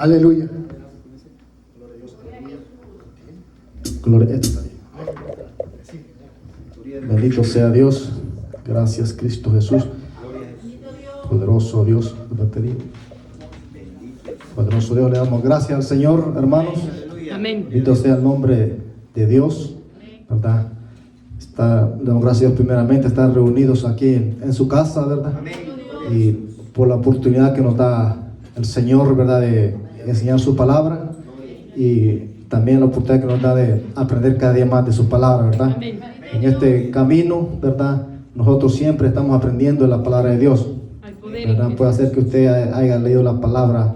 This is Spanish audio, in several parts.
Aleluya. Gloria a Dios. Bendito sea Dios. Gracias, Cristo Jesús. Poderoso Dios. Poderoso Dios, le damos gracias al Señor, hermanos. Amén. Bendito sea el nombre de Dios, ¿verdad? Le damos gracias a Dios primeramente, estar reunidos aquí en su casa, ¿verdad? Y por la oportunidad que nos da el Señor, ¿verdad? De enseñar su palabra, y también la oportunidad que nos da de aprender cada día más de su palabra, ¿verdad? Amén. En este camino, ¿verdad? Nosotros siempre estamos aprendiendo de la palabra de Dios, ¿verdad? Puede ser que usted haya leído la palabra,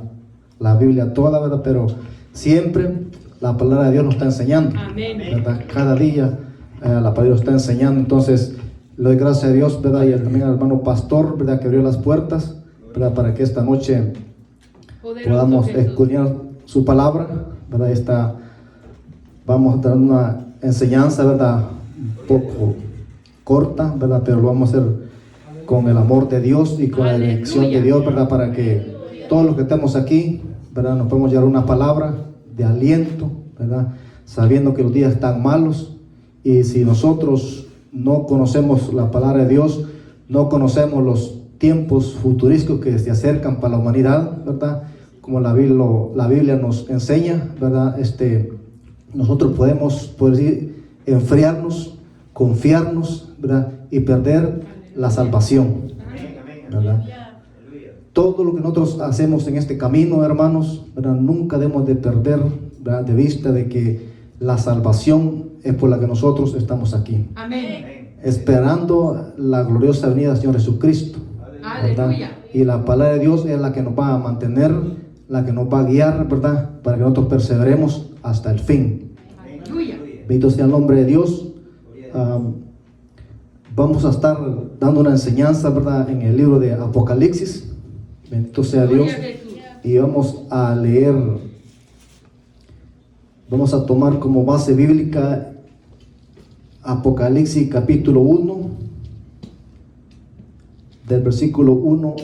la Biblia toda, ¿verdad? Pero siempre la palabra de Dios nos está enseñando, Amén. ¿verdad? Cada día la palabra de Dios está enseñando. Entonces le doy gracias a Dios, ¿verdad? Y también al hermano pastor, ¿verdad? Que abrió las puertas, ¿verdad? Para que esta noche podamos escudriñar su palabra, ¿verdad? Vamos a dar una enseñanza, ¿verdad? Un poco corta, ¿verdad? Pero lo vamos a hacer con el amor de Dios y con la dirección de Dios, ¿verdad? Para que todos los que estemos aquí, ¿verdad? Nos podemos llevar una palabra de aliento, ¿verdad? Sabiendo que los días están malos, y si nosotros no conocemos la palabra de Dios, no conocemos los tiempos futurísticos que se acercan para la humanidad, ¿verdad? Como la Biblia nos enseña, ¿verdad? Nosotros podemos, por decir, enfriarnos, confiarnos, ¿verdad? Y perder la salvación, ¿verdad? Todo lo que nosotros hacemos en este camino, hermanos, ¿verdad? Nunca debemos de perder, ¿verdad?, de vista de que la salvación es por la que nosotros estamos aquí. Amén. Esperando la gloriosa venida del Señor Jesucristo, ¿verdad? Y la palabra de Dios es la que nos va a mantener, la que nos va a guiar, ¿verdad? Para que nosotros perseveremos hasta el fin. Aleluya. Bendito sea el nombre de Dios. Vamos a estar dando una enseñanza, ¿verdad?, en el libro de Apocalipsis. Bendito sea Dios. Y vamos a leer, vamos a tomar como base bíblica Apocalipsis capítulo 1, del versículo 1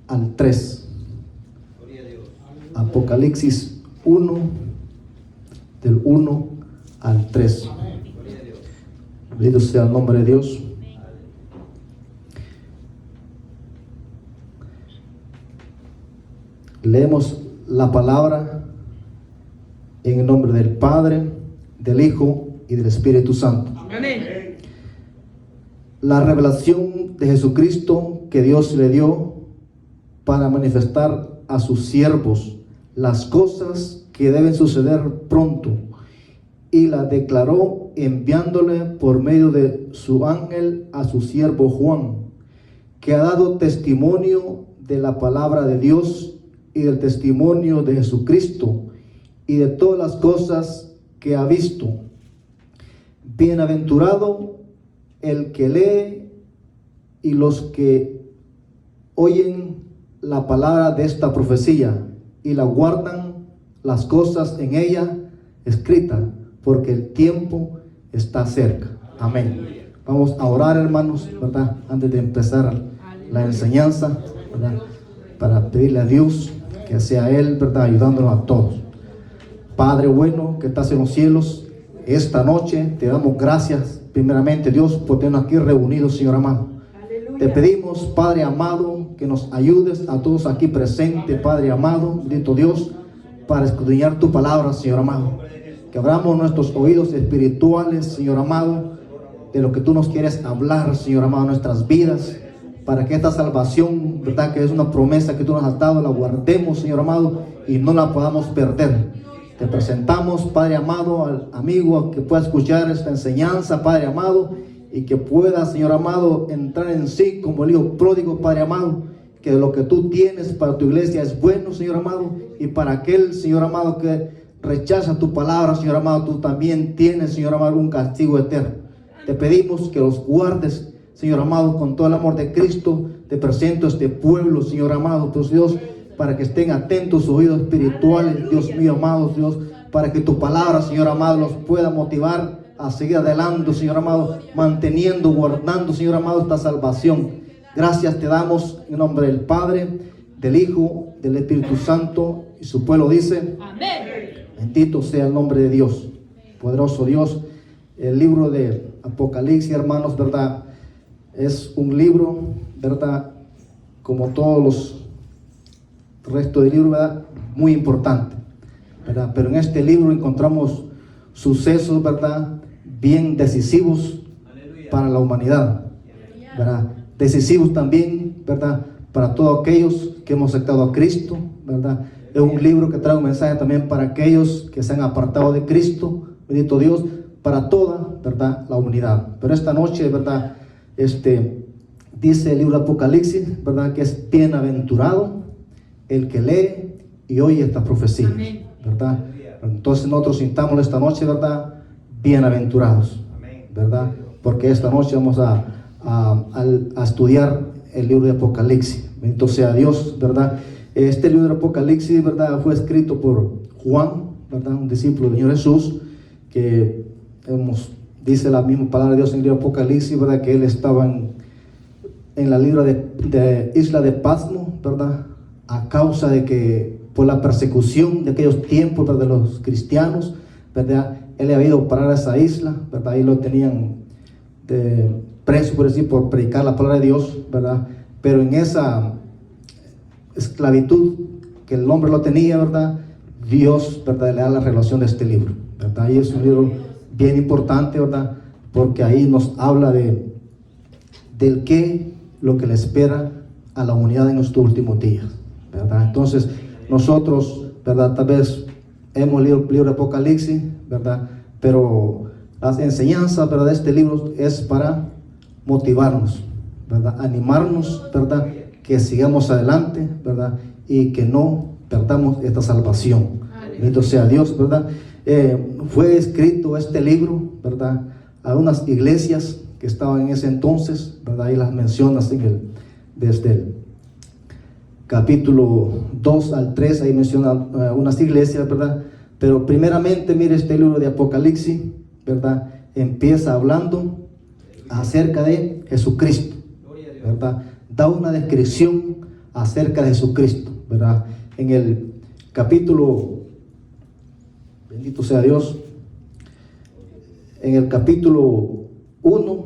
al 3. Apocalipsis 1, del 1 al 3. Bendito sea el nombre de Dios. Leemos la palabra en el nombre del Padre, del Hijo y del Espíritu Santo. Amén. La revelación de Jesucristo que Dios le dio para manifestar a sus siervos las cosas que deben suceder pronto, y la declaró enviándole por medio de su ángel a su siervo Juan, que ha dado testimonio de la palabra de Dios y del testimonio de Jesucristo y de todas las cosas que ha visto. Bienaventurado el que lee y los que oyen la palabra de esta profecía y la guardan las cosas en ella escritas, porque el tiempo está cerca. Amén. Vamos a orar, hermanos, ¿verdad?, antes de empezar la enseñanza, ¿verdad?, para pedirle a Dios que sea Él, ¿verdad?, ayudándonos a todos. Padre bueno que estás en los cielos, esta noche te damos gracias primeramente, Dios, por tenernos aquí reunidos, Señor amado. Aleluya. Te pedimos, Padre amado, que nos ayudes a todos aquí presentes, Padre amado, bendito Dios, para escudriñar tu palabra, Señor amado. Que abramos nuestros oídos espirituales, Señor amado, de lo que tú nos quieres hablar, Señor amado, en nuestras vidas, para que esta salvación, ¿verdad?, que es una promesa que tú nos has dado, la guardemos, Señor amado, y no la podamos perder. Te presentamos, Padre amado, al amigo que pueda escuchar esta enseñanza, Padre amado, y que pueda, Señor amado, entrar en sí como el hijo pródigo, Padre amado, que lo que tú tienes para tu iglesia es bueno, Señor amado, y para aquel, Señor amado, que rechaza tu palabra, Señor amado, tú también tienes, Señor amado, un castigo eterno. Te pedimos que los guardes, Señor amado, con todo el amor de Cristo. Te presento a este pueblo, Señor amado, pues Dios, para que estén atentos sus oídos espirituales, Dios mío amado, Dios, para que tu palabra, Señor amado, los pueda motivar a seguir adelante, Señor amado, manteniendo, guardando, Señor amado, esta salvación. Gracias te damos en nombre del Padre, del Hijo, del Espíritu Santo, y su pueblo dice: Amén. bendito sea el nombre de Dios, poderoso Dios. El libro de Apocalipsis, hermanos, ¿verdad? Es un libro, ¿verdad? Como todos los restos del libro, ¿verdad? Muy importante, ¿verdad? Pero en este libro encontramos sucesos, ¿verdad? Bien decisivos para la humanidad, ¿verdad? Decisivos también, ¿verdad? Para todos aquellos que hemos aceptado a Cristo, ¿verdad? Es un libro que trae un mensaje también para aquellos que se han apartado de Cristo, bendito Dios, para toda, ¿verdad? La humanidad. Pero esta noche, ¿verdad? Dice el libro de Apocalipsis, ¿verdad? Que es bienaventurado el que lee y oye esta profecía, ¿verdad? Entonces nosotros sintamos esta noche, ¿verdad? Bienaventurados, ¿verdad? Porque esta noche vamos a estudiar el libro de Apocalipsis. Bendito sea Dios, ¿verdad? Este libro de Apocalipsis, ¿verdad? Fue escrito por Juan, ¿verdad? Un discípulo del Señor Jesús, que dice la misma palabra de Dios en el libro de Apocalipsis, ¿verdad? Que él estaba en la isla de Patmos, ¿verdad? A causa de que por la persecución de aquellos tiempos, ¿verdad? De los cristianos, ¿verdad? Él había ido a parar a esa isla, ¿verdad? Ahí lo tenían preso, por decir, por predicar la palabra de Dios, ¿verdad? Pero en esa esclavitud que el hombre lo tenía, ¿verdad? Dios, ¿verdad? Le da la revelación de este libro, ¿verdad? Y es un libro bien importante, ¿verdad? Porque ahí nos habla del qué, lo que le espera a la humanidad en estos últimos días, ¿verdad? Entonces nosotros, ¿verdad? Tal vez hemos leído el libro de Apocalipsis, ¿verdad? Pero las enseñanzas, ¿verdad? De este libro es para motivarnos, ¿verdad? Animarnos, ¿verdad? Que sigamos adelante, ¿verdad? Y que no perdamos esta salvación. Bendito sea Dios, ¿verdad? Fue escrito este libro, ¿verdad? A unas iglesias que estaban en ese entonces, ¿verdad? Y las mencionas desde el capítulo 2 al 3, ahí menciona unas iglesias, ¿verdad? Pero primeramente, mire, este libro de Apocalipsis, ¿verdad? Empieza hablando acerca de Jesucristo, ¿verdad? Da una descripción acerca de Jesucristo, ¿verdad? En el capítulo, bendito sea Dios, en el capítulo 1,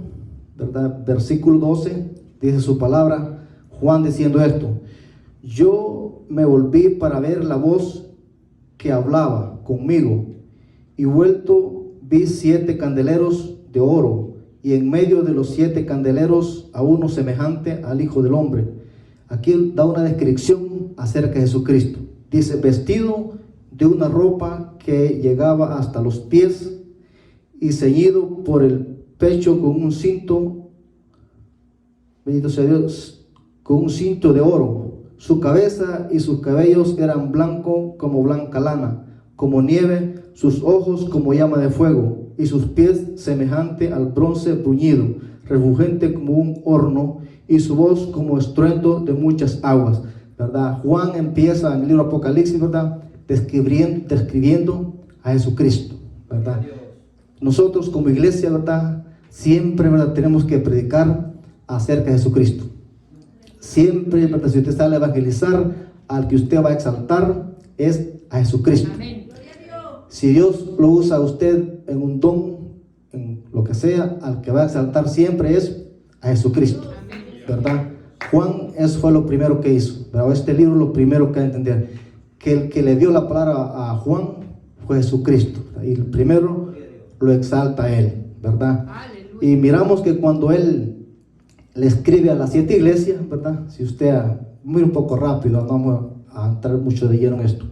¿verdad? Versículo 12, dice su palabra, Juan diciendo esto: yo me volví para ver la voz que hablaba conmigo, y vuelto vi 7 candeleros de oro, y en medio de los 7 candeleros a uno semejante al Hijo del Hombre. Aquí da una descripción acerca de Jesucristo. Dice: vestido de una ropa que llegaba hasta los pies, y ceñido por el pecho con un cinto, bendito sea Dios, con un cinto de oro. Su cabeza y sus cabellos eran blancos como blanca lana, como nieve, sus ojos como llama de fuego, y sus pies semejante al bronce bruñido, refulgente como un horno, y su voz como estruendo de muchas aguas, ¿verdad? Juan empieza en el libro Apocalipsis, ¿verdad? Describiendo a Jesucristo, ¿verdad? Nosotros como iglesia, ¿verdad? Siempre, ¿verdad? Tenemos que predicar acerca de Jesucristo. Siempre, ¿verdad? Si usted sale a evangelizar, al que usted va a exaltar es a Jesucristo. Amén. Si Dios lo usa a usted en un don, en lo que sea, al que va a exaltar siempre es a Jesucristo, ¿verdad? Juan, eso fue lo primero que hizo, pero este libro lo primero que hay que entender, que el que le dio la palabra a Juan fue Jesucristo, ¿verdad? Y el primero lo exalta a él, ¿verdad? Aleluya. Y miramos que cuando él le escribe a las 7 iglesias, ¿verdad? Si usted, muy un poco rápido, no vamos a entrar mucho de lleno en esto.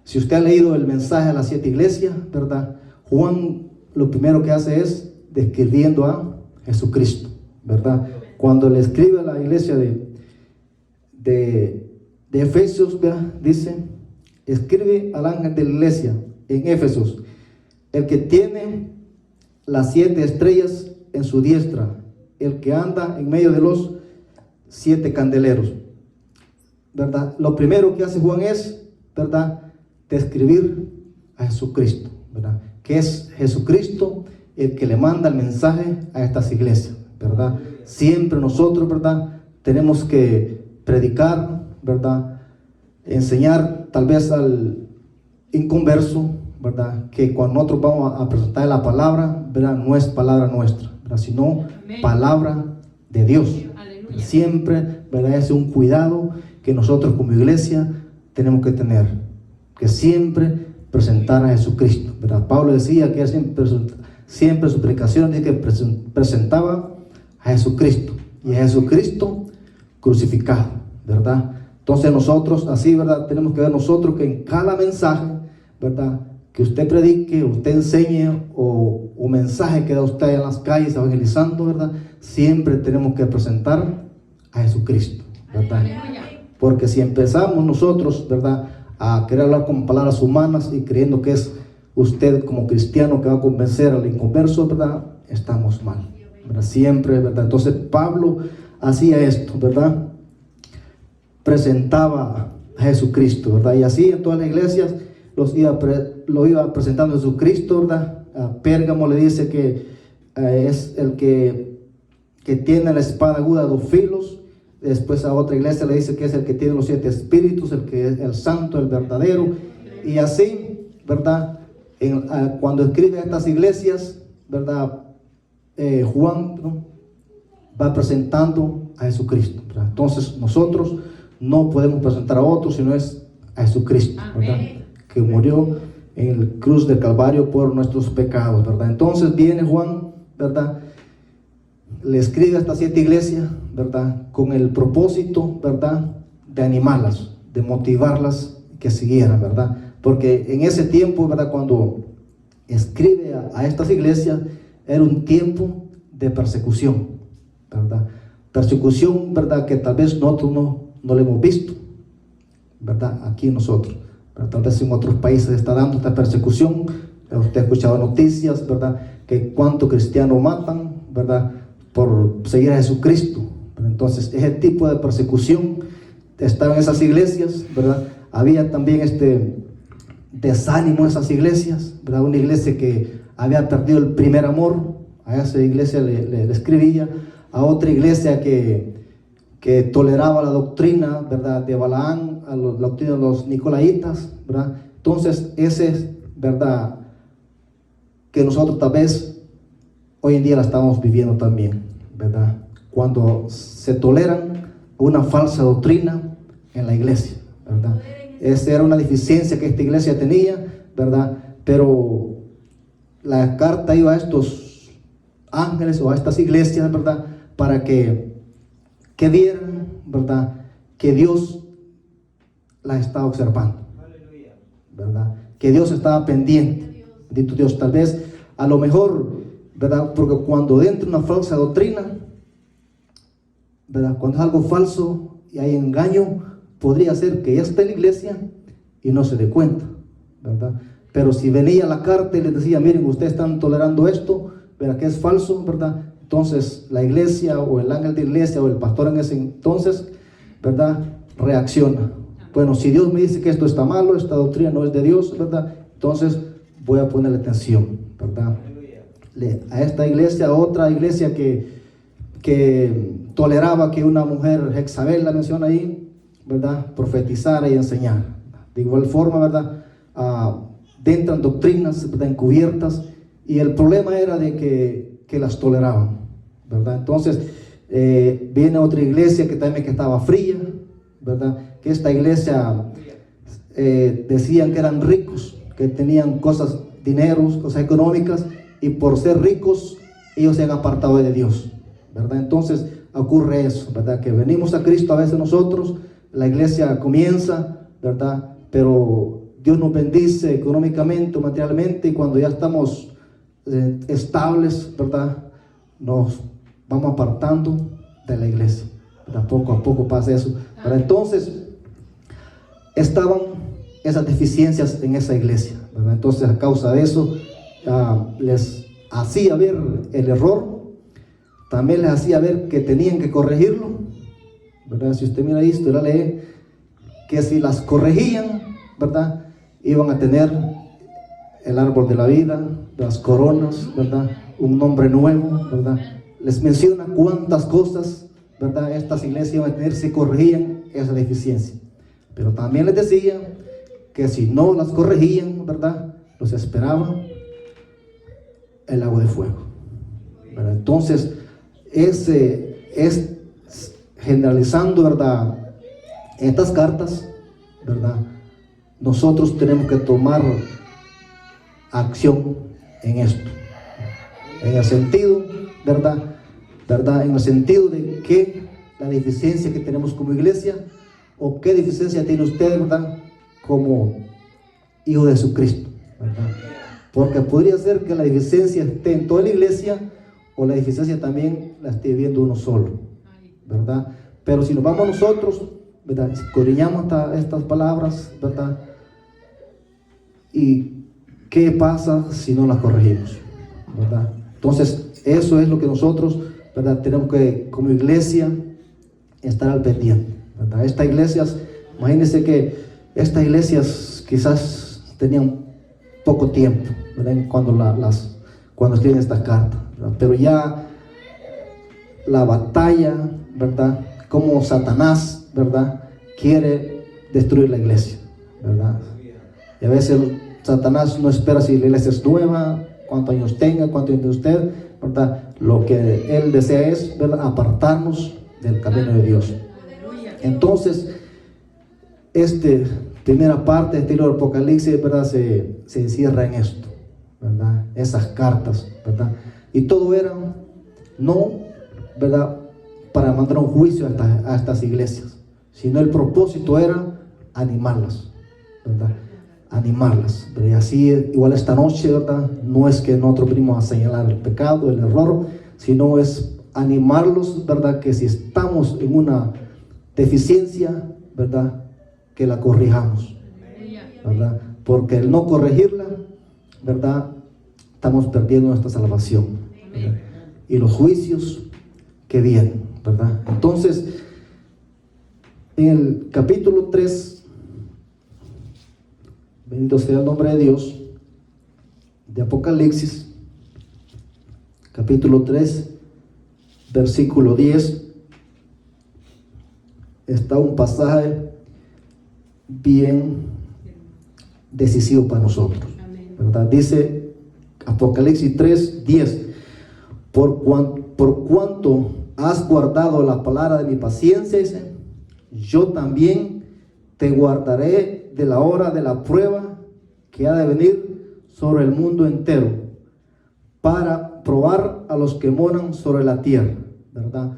Si usted ha leído el mensaje a las 7 iglesias, ¿verdad? Juan lo primero que hace es describiendo a Jesucristo, ¿verdad? Cuando le escribe a la iglesia de Efesios, ¿verdad? Dice: escribe al ángel de la iglesia en Éfesos, el que tiene las 7 estrellas en su diestra, el que anda en medio de los 7 candeleros, ¿verdad? Lo primero que hace Juan es, ¿verdad?, describir a Jesucristo, ¿verdad? Que es Jesucristo el que le manda el mensaje a estas iglesias, ¿verdad? Siempre nosotros, ¿verdad?, tenemos que predicar, ¿verdad? Enseñar tal vez al inconverso, ¿verdad? Que cuando nosotros vamos a presentar la palabra, ¿verdad? No es palabra nuestra, ¿verdad? Sino palabra de Dios. Aleluya. Siempre, ¿verdad? Es un cuidado que nosotros como iglesia tenemos que tener, que siempre presentar a Jesucristo, ¿verdad? Pablo decía que siempre su predicación dice que presentaba a Jesucristo, y a Jesucristo crucificado, ¿verdad? Entonces nosotros así, ¿verdad? Tenemos que ver nosotros que en cada mensaje, ¿verdad? Que usted predique, usted enseñe o mensaje que da usted en las calles evangelizando, ¿verdad? Siempre tenemos que presentar a Jesucristo, ¿verdad? Porque si empezamos nosotros, ¿verdad? A querer hablar con palabras humanas y creyendo que es usted como cristiano que va a convencer al inconverso, ¿verdad? Estamos mal, ¿verdad? Siempre, ¿verdad? Entonces Pablo hacía esto, ¿verdad? Presentaba a Jesucristo, ¿verdad? Y así en todas las iglesias lo iba presentando a Jesucristo, ¿verdad? A Pérgamo le dice que es el que tiene la espada aguda de 2 filos. Después a otra iglesia le dice que es el que tiene los 7 espíritus, el que es el santo, el verdadero. Y así, ¿verdad? Cuando escribe a estas iglesias, ¿verdad? Juan, ¿no? Va presentando a Jesucristo, ¿verdad? Entonces nosotros no podemos presentar a otros, sino es a Jesucristo, ¿verdad? Que murió en el cruz del Calvario por nuestros pecados, ¿verdad? Entonces viene Juan, ¿verdad? Le escribe a estas 7 iglesias, ¿verdad? Con el propósito, ¿verdad? De animarlas, de motivarlas que siguieran, ¿verdad? Porque en ese tiempo, ¿verdad? Cuando escribe a estas iglesias, era un tiempo de persecución, ¿verdad? Persecución, ¿verdad? Que tal vez nosotros no lo hemos visto, ¿verdad? Aquí nosotros, pero tal vez en otros países está dando esta persecución. Usted ha escuchado noticias, ¿verdad? Que cuántos cristianos matan, ¿verdad? Por seguir a Jesucristo. Entonces ese tipo de persecución estaba en esas iglesias, ¿verdad? Había también desánimo en esas iglesias, ¿verdad? Una iglesia que había perdido el primer amor, a esa iglesia le escribía. A otra iglesia que toleraba la doctrina, ¿verdad? De Balaán, la doctrina de los nicolaitas, ¿verdad? Entonces ese es, ¿verdad? Que nosotros tal vez hoy en día la estamos viviendo también, ¿verdad? Cuando se toleran una falsa doctrina en la iglesia, ¿verdad? Esa era una deficiencia que esta iglesia tenía, ¿verdad? Pero la carta iba a estos ángeles o a estas iglesias, ¿verdad? Para que vieran, ¿verdad? Que Dios la estaba observando, ¿verdad? Que Dios estaba pendiente. Bendito Dios. Tal vez, a lo mejor, ¿verdad? Porque cuando entra una falsa doctrina, ¿verdad? Cuando es algo falso y hay engaño, podría ser que ya está en la iglesia y no se dé cuenta, ¿verdad? Pero si venía la carta y les decía, miren, ustedes están tolerando esto, ¿verdad? Que es falso, ¿verdad? Entonces la iglesia o el ángel de iglesia o el pastor en ese entonces, ¿verdad? Reacciona. Bueno, si Dios me dice que esto está malo, esta doctrina no es de Dios, ¿verdad? Entonces voy a ponerle atención, ¿verdad? A esta iglesia, a otra iglesia que toleraba que una mujer, Jezabel la menciona ahí, ¿verdad? Profetizara y enseñara. De igual forma, ¿verdad? Entran doctrinas, ¿verdad? Encubiertas, y el problema era de que las toleraban, ¿verdad? Entonces viene otra iglesia que también que estaba fría, ¿verdad? Que esta iglesia decían que eran ricos, que tenían cosas, dineros, cosas económicas, y por ser ricos ellos se han apartado de Dios, ¿verdad? Entonces ocurre eso, ¿verdad? Que venimos a Cristo a veces nosotros, la iglesia comienza, ¿verdad? Pero Dios nos bendice económicamente o materialmente, y cuando ya estamos estables, ¿verdad? Nos vamos apartando de la iglesia, ¿verdad? Poco a poco pasa eso, ¿verdad? Entonces estaban esas deficiencias en esa iglesia, ¿verdad? Entonces a causa de eso les hacía ver el error, también les hacía ver que tenían que corregirlo, ¿verdad? Si usted mira esto y la lee, que si las corregían, ¿verdad? Iban a tener el árbol de la vida, las coronas, ¿verdad? Un nombre nuevo, ¿verdad? Les menciona cuántas cosas, ¿verdad? Estas iglesias iban a tener si corregían esa deficiencia. Pero también les decía que si no las corregían, ¿verdad?, los esperaba el lago de fuego, ¿verdad? Entonces, es generalizando, ¿verdad?, estas cartas, ¿verdad?, nosotros tenemos que tomar acción en esto, en el sentido, ¿verdad? En el sentido de que la deficiencia que tenemos como iglesia, o qué deficiencia tiene usted, ¿verdad?, como hijo de Jesucristo, ¿verdad? Porque podría ser que la deficiencia esté en toda la iglesia, o la deficiencia también la esté viendo uno solo, ¿verdad? Pero si nos vamos nosotros, ¿verdad?, escudriñamos estas palabras, ¿verdad?, y qué pasa si no las corregimos, ¿verdad? Entonces, eso es lo que nosotros, ¿verdad?, tenemos que, como iglesia, estar al pendiente, ¿verdad? Estas iglesias, imagínense que estas iglesias quizás tenían poco tiempo, ¿verdad?, cuando escriben esta carta, ¿verdad? Pero ya la batalla, ¿verdad?, como Satanás, ¿verdad?, quiere destruir la iglesia, ¿verdad? Y a veces Satanás no espera si la iglesia es nueva, cuántos años tenga, cuánto tiene usted, ¿verdad? Lo que él desea es, ¿verdad?, apartarnos del camino de Dios. Entonces, primera parte, este libro de Apocalipsis, ¿verdad?, se encierra en esto, ¿verdad?, esas cartas, ¿verdad? Y todo era, no, ¿verdad?, para mandar un juicio a estas iglesias, sino el propósito era animarlas, ¿verdad?, animarlas. Y así, igual esta noche, ¿verdad?, no es que nosotros venimos a señalar el pecado, el error, sino es animarlos, ¿verdad?, que si estamos en una deficiencia, ¿verdad?, que la corrijamos, ¿verdad? Porque el no corregirla, ¿verdad?, estamos perdiendo nuestra salvación, ¿verdad?, y los juicios que vienen, ¿verdad? Entonces, en el capítulo 3, bendito sea el nombre de Dios, de Apocalipsis, capítulo 3, versículo 10, está un pasaje bien decisivo para nosotros, ¿verdad? Dice Apocalipsis 3, 10: por cuanto has guardado la palabra de mi paciencia, dice, yo también te guardaré de la hora de la prueba que ha de venir sobre el mundo entero, para probar a los que moran sobre la tierra, ¿verdad?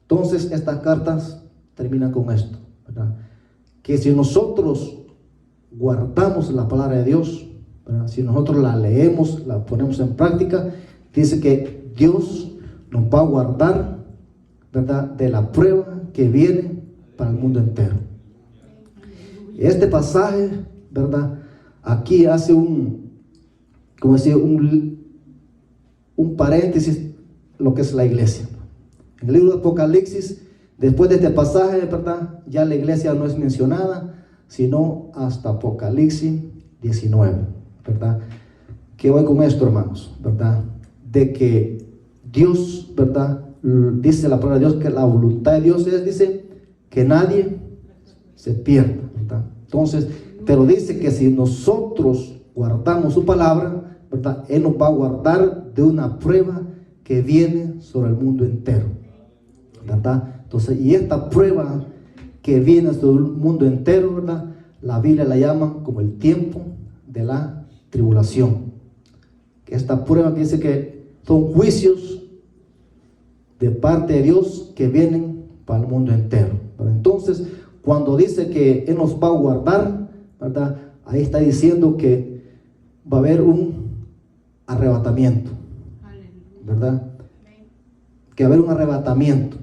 Entonces, estas cartas terminan con esto, ¿verdad?, que si nosotros guardamos la palabra de Dios, ¿verdad?, si nosotros la leemos, la ponemos en práctica, dice que Dios nos va a guardar, ¿verdad?, de la prueba que viene para el mundo entero. Este pasaje, ¿verdad?, aquí hace un paréntesis lo que es la iglesia. En el libro de Apocalipsis, después de este pasaje, ¿verdad?, ya la iglesia no es mencionada, sino hasta Apocalipsis 19, ¿verdad? ¿Qué voy con esto, hermanos? ¿Verdad? De que Dios, ¿verdad?, dice la palabra de Dios que la voluntad de Dios es, dice, que nadie se pierda, ¿verdad? Entonces, pero dice que si nosotros guardamos su palabra, ¿verdad?, Él nos va a guardar de una prueba que viene sobre el mundo entero, ¿verdad? Entonces, y esta prueba que viene sobre el mundo entero, ¿verdad?, la Biblia la llama como el tiempo de la tribulación. Esta prueba que dice que son juicios de parte de Dios que vienen para el mundo entero, ¿verdad? Entonces, cuando dice que Él nos va a guardar, ¿verdad?, ahí está diciendo que va a haber un arrebatamiento, ¿verdad? Que va a haber un arrebatamiento,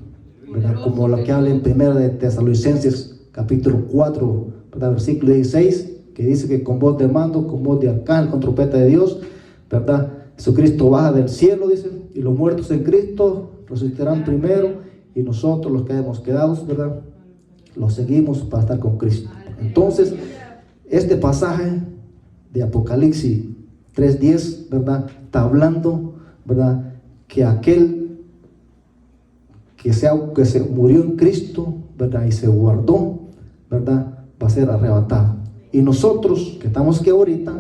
¿verdad?, como lo que habla en 1 de Tesalonicenses capítulo 4, ¿verdad?, versículo 16, que dice que con voz de mando, con voz de arcángel, con trompeta de Dios, ¿verdad?, Jesucristo baja del cielo, dice, y los muertos en Cristo resucitarán primero, y nosotros los que hemos quedado, ¿verdad?, los seguimos para estar con Cristo. Entonces, este pasaje de Apocalipsis 3:10, ¿verdad?, está hablando, ¿verdad?, que aquel que se murió en Cristo, ¿verdad? Y se guardó, ¿verdad? Va a ser arrebatado. Y nosotros que estamos aquí ahorita,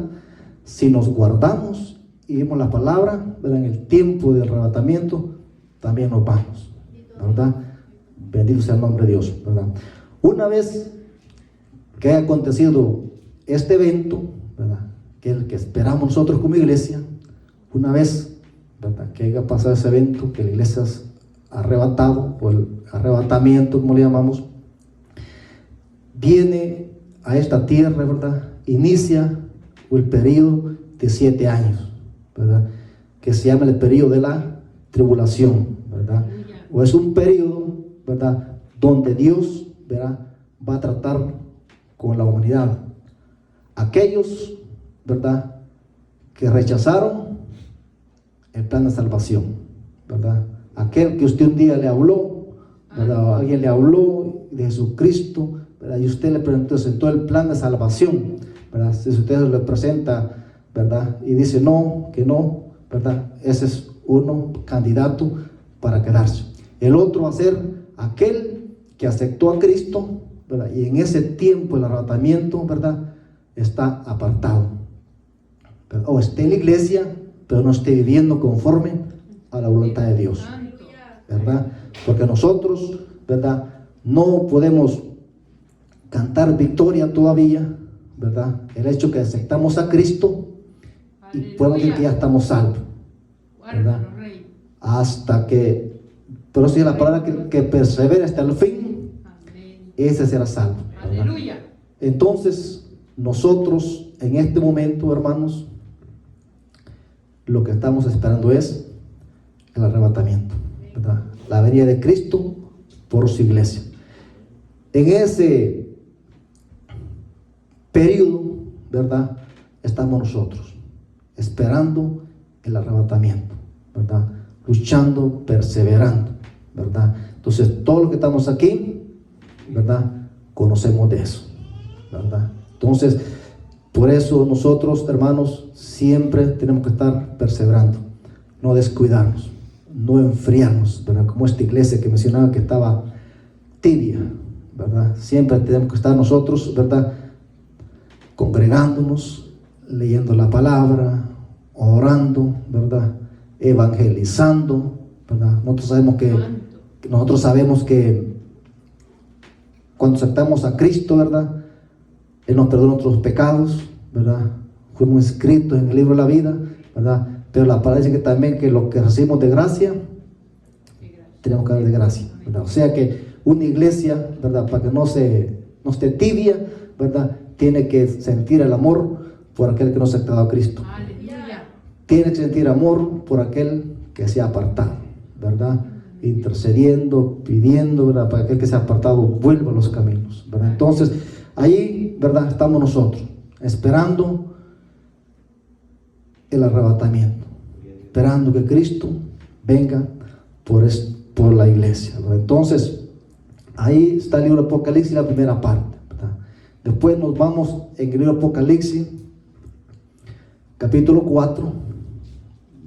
si nos guardamos y vimos la palabra, ¿verdad? En el tiempo del arrebatamiento, también nos vamos, ¿verdad? Bendito sea el nombre de Dios, ¿verdad? Una vez que haya acontecido este evento, ¿verdad? Que es el que esperamos nosotros como iglesia, una vez, ¿verdad? Que haya pasado ese evento, que la iglesia es arrebatado, o el arrebatamiento, como le llamamos, viene a esta tierra, ¿verdad? Inicia el periodo de 7 años, ¿verdad? Que se llama el periodo de la tribulación, ¿verdad? O es un periodo, ¿verdad? Donde Dios, ¿verdad? Va a tratar con la humanidad. Aquellos, ¿verdad? Que rechazaron el plan de salvación, ¿verdad? Aquel que usted un día le habló, ¿verdad? Alguien le habló de Jesucristo, ¿verdad? Y usted le presentó el plan de salvación, ¿verdad? Si usted le presenta, ¿verdad? Y dice no, que no, ¿verdad? Ese es uno candidato para quedarse. El otro va a ser aquel que aceptó a Cristo, ¿verdad? Y en ese tiempo el arrebatamiento, ¿verdad? Está apartado, ¿verdad? O esté en la iglesia, pero no esté viviendo conforme a la voluntad de Dios, ¿verdad? Porque nosotros, ¿verdad? No podemos cantar victoria todavía, ¿verdad? El hecho que aceptamos a Cristo y podemos decir que ya estamos salvos, ¿verdad? Hasta que, pero si la palabra que persevera hasta el fin, ese será salvo, ¿verdad? Entonces, nosotros en este momento, hermanos, lo que estamos esperando es el arrebatamiento, ¿verdad? La venida de Cristo por su iglesia. En ese periodo, ¿verdad? Estamos nosotros esperando el arrebatamiento, ¿verdad? Luchando, perseverando, ¿verdad? Entonces, todos los que estamos aquí, ¿verdad? Conocemos de eso, ¿verdad? Entonces, por eso nosotros, hermanos, siempre tenemos que estar perseverando, no descuidarnos, no enfriarnos, ¿verdad? Como esta iglesia que mencionaba que estaba tibia, ¿verdad? Siempre tenemos que estar nosotros, ¿verdad? Congregándonos, leyendo la palabra, orando, ¿verdad? Evangelizando, ¿verdad? Nosotros sabemos que cuando aceptamos a Cristo, ¿verdad? Él nos perdona nuestros pecados, ¿verdad? Fuimos inscritos en el libro de la vida, ¿verdad? Pero la palabra dice que también que lo que recibimos de gracia, tenemos que dar de gracia, ¿verdad? O sea que una iglesia, ¿verdad? Para que no esté tibia, ¿verdad? Tiene que sentir el amor por aquel que no se ha aceptado a Cristo. Tiene que sentir amor por aquel que se ha apartado, ¿verdad? Intercediendo, pidiendo, ¿verdad? Para aquel que se ha apartado vuelva a los caminos, ¿verdad? Entonces, ahí, ¿verdad? Estamos nosotros, esperando el arrebatamiento, esperando que Cristo venga por la iglesia, ¿verdad? Entonces, ahí está el libro de Apocalipsis, la primera parte, ¿verdad? Después nos vamos en el libro de Apocalipsis, capítulo 4,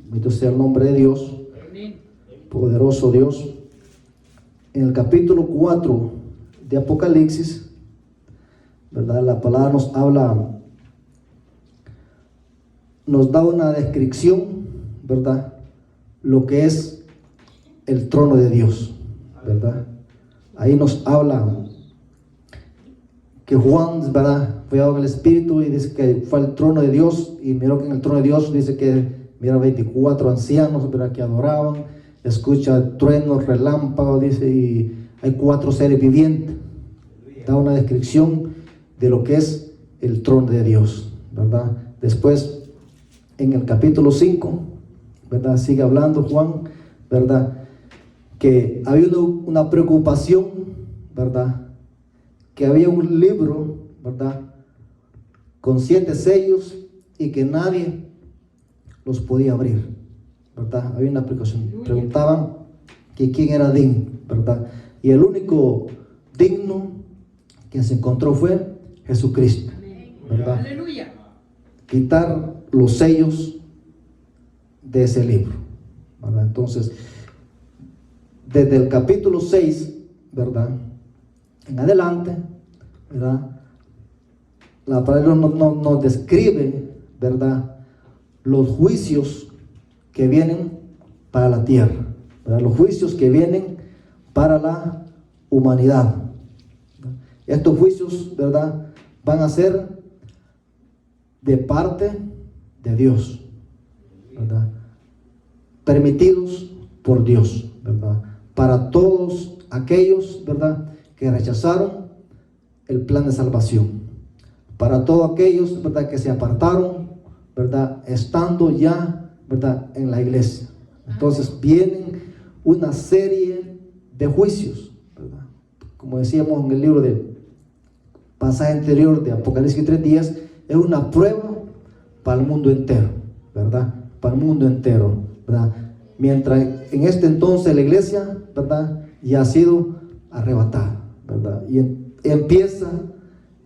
bendito sea el nombre de Dios, poderoso Dios. En el capítulo 4 de Apocalipsis, ¿verdad? La palabra nos habla, nos da una descripción, ¿verdad? Lo que es el trono de Dios, ¿verdad? Ahí nos habla que Juan, ¿verdad? Fue en el Espíritu y dice que fue al trono de Dios y miró que en el trono de Dios dice que mira 24 ancianos, ¿verdad? Que adoraban, escucha truenos, relámpagos, dice, y hay 4 seres vivientes. Da una descripción de lo que es el trono de Dios, ¿verdad? Después, en el capítulo 5, ¿verdad? Sigue hablando Juan, ¿verdad? Que había una preocupación, ¿verdad? Que había un libro, ¿verdad? Con 7 sellos y que nadie los podía abrir, ¿verdad? Había una preocupación. Preguntaban que quién era digno, ¿verdad? Y el único digno que se encontró fue Jesucristo, ¿verdad? Aleluya. Quitar los sellos de ese libro, ¿verdad? Entonces, desde el capítulo 6, ¿verdad?, en adelante, ¿verdad?, la palabra nos describe, ¿verdad?, los juicios que vienen para la tierra, ¿verdad?, los juicios que vienen para la humanidad. Estos juicios, ¿verdad?, van a ser de parte de Dios, ¿verdad?, permitidos por Dios, ¿verdad?, para todos aquellos, ¿verdad?, que rechazaron el plan de salvación, para todos aquellos, ¿verdad?, que se apartaron, ¿verdad?, estando ya, ¿verdad?, en la iglesia. Entonces vienen una serie de juicios, ¿verdad? Como decíamos en el libro de pasaje anterior de Apocalipsis 3:10, es una prueba para el mundo entero, ¿verdad?, para el mundo entero, ¿verdad? Mientras en este entonces la iglesia, ¿verdad?, ya ha sido arrebatada, ¿verdad? Y empieza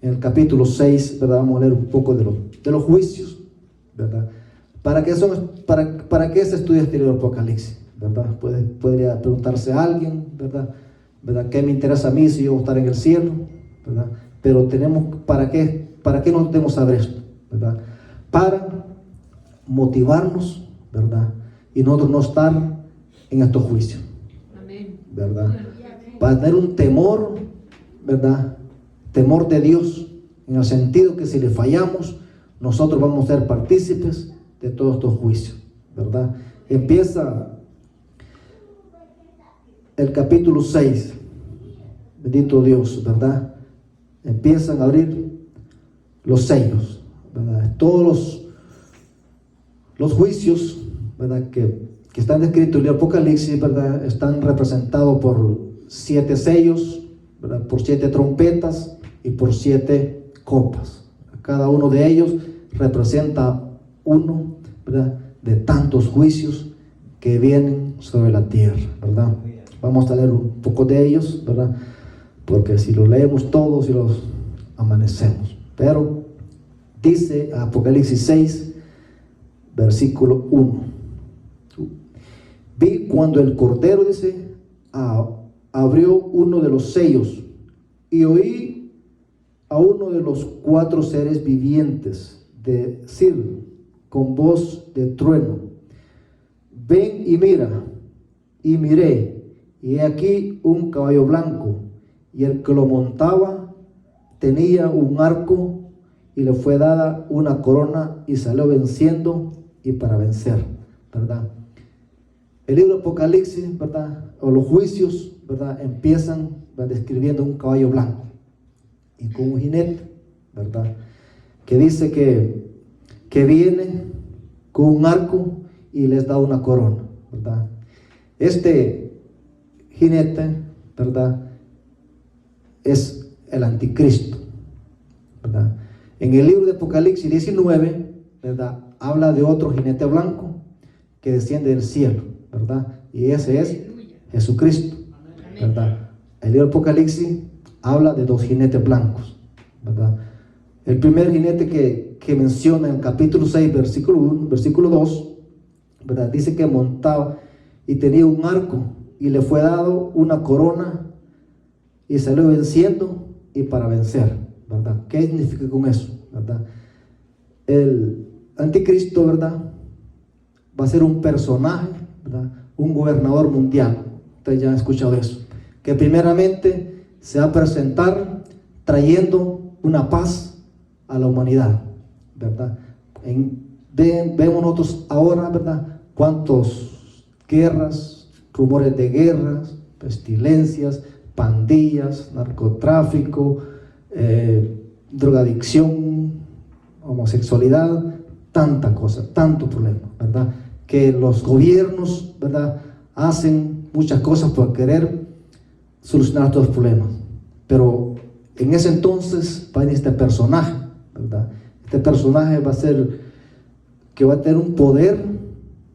en el capítulo 6, ¿verdad? Vamos a leer un poco de los juicios, ¿verdad? ¿Para qué se estudia este libro de Apocalipsis? ¿Verdad? Podría preguntarse a alguien, ¿verdad? ¿Qué me interesa a mí si yo voy a estar en el cielo? ¿Verdad? Pero ¿para qué nos debemos saber esto? ¿Verdad? Para motivarnos, ¿verdad?, y nosotros no estar en estos juicios. Amén. ¿Verdad? Para tener un temor, ¿verdad?, temor de Dios, en el sentido que si le fallamos, nosotros vamos a ser partícipes de todos estos juicios, ¿verdad? Empieza el capítulo 6, bendito Dios, ¿verdad? Empiezan a abrir los sellos, ¿verdad? Todos los juicios, ¿verdad?, que están descritos en el Apocalipsis, ¿verdad?, están representados por 7 sellos, ¿verdad?, por 7 trompetas y por 7 copas. Cada uno de ellos representa uno, ¿verdad?, de tantos juicios que vienen sobre la tierra, ¿verdad? Vamos a leer un poco de ellos, ¿verdad?, porque si los leemos todos y los amanecemos. Pero dice Apocalipsis 6, versículo 1: vi cuando el Cordero, dice, abrió uno de los sellos, y oí a uno de los 4 seres vivientes decir con voz de trueno: ven y mira. Y miré, y he aquí un caballo blanco, y el que lo montaba tenía un arco, y le fue dada una corona, y salió venciendo y para vencer, ¿verdad? El libro de Apocalipsis, ¿verdad?, o los juicios, ¿verdad?, empiezan, ¿verdad?, describiendo un caballo blanco y con un jinete, ¿verdad?, que dice que viene con un arco y les da una corona, ¿verdad? Este jinete, ¿verdad?, es el anticristo, ¿verdad? En el libro de Apocalipsis 19, ¿verdad?, habla de otro jinete blanco que desciende del cielo, ¿verdad? Y ese es Jesucristo, ¿verdad? El libro de Apocalipsis habla de 2 jinetes blancos, ¿verdad? El primer jinete que menciona en el capítulo 6, versículo 1, versículo 2, ¿verdad?, dice que montaba y tenía un arco, y le fue dado una corona, y salió venciendo y para vencer, ¿verdad? ¿Qué significa con eso, verdad? El anticristo, ¿verdad?, va a ser un personaje, ¿verdad?, un gobernador mundial. Ustedes ya han escuchado eso, que primeramente se va a presentar trayendo una paz a la humanidad, ¿verdad? Vemos nosotros ahora, ¿verdad?, cuántas guerras, rumores de guerras, pestilencias, pandillas, narcotráfico, drogadicción, homosexualidad, tanta cosa, tanto problema, ¿verdad? Que los gobiernos, ¿verdad?, hacen muchas cosas por querer solucionar todos los problemas. Pero en ese entonces va a venir este personaje, ¿verdad? Este personaje va a ser, que va a tener un poder,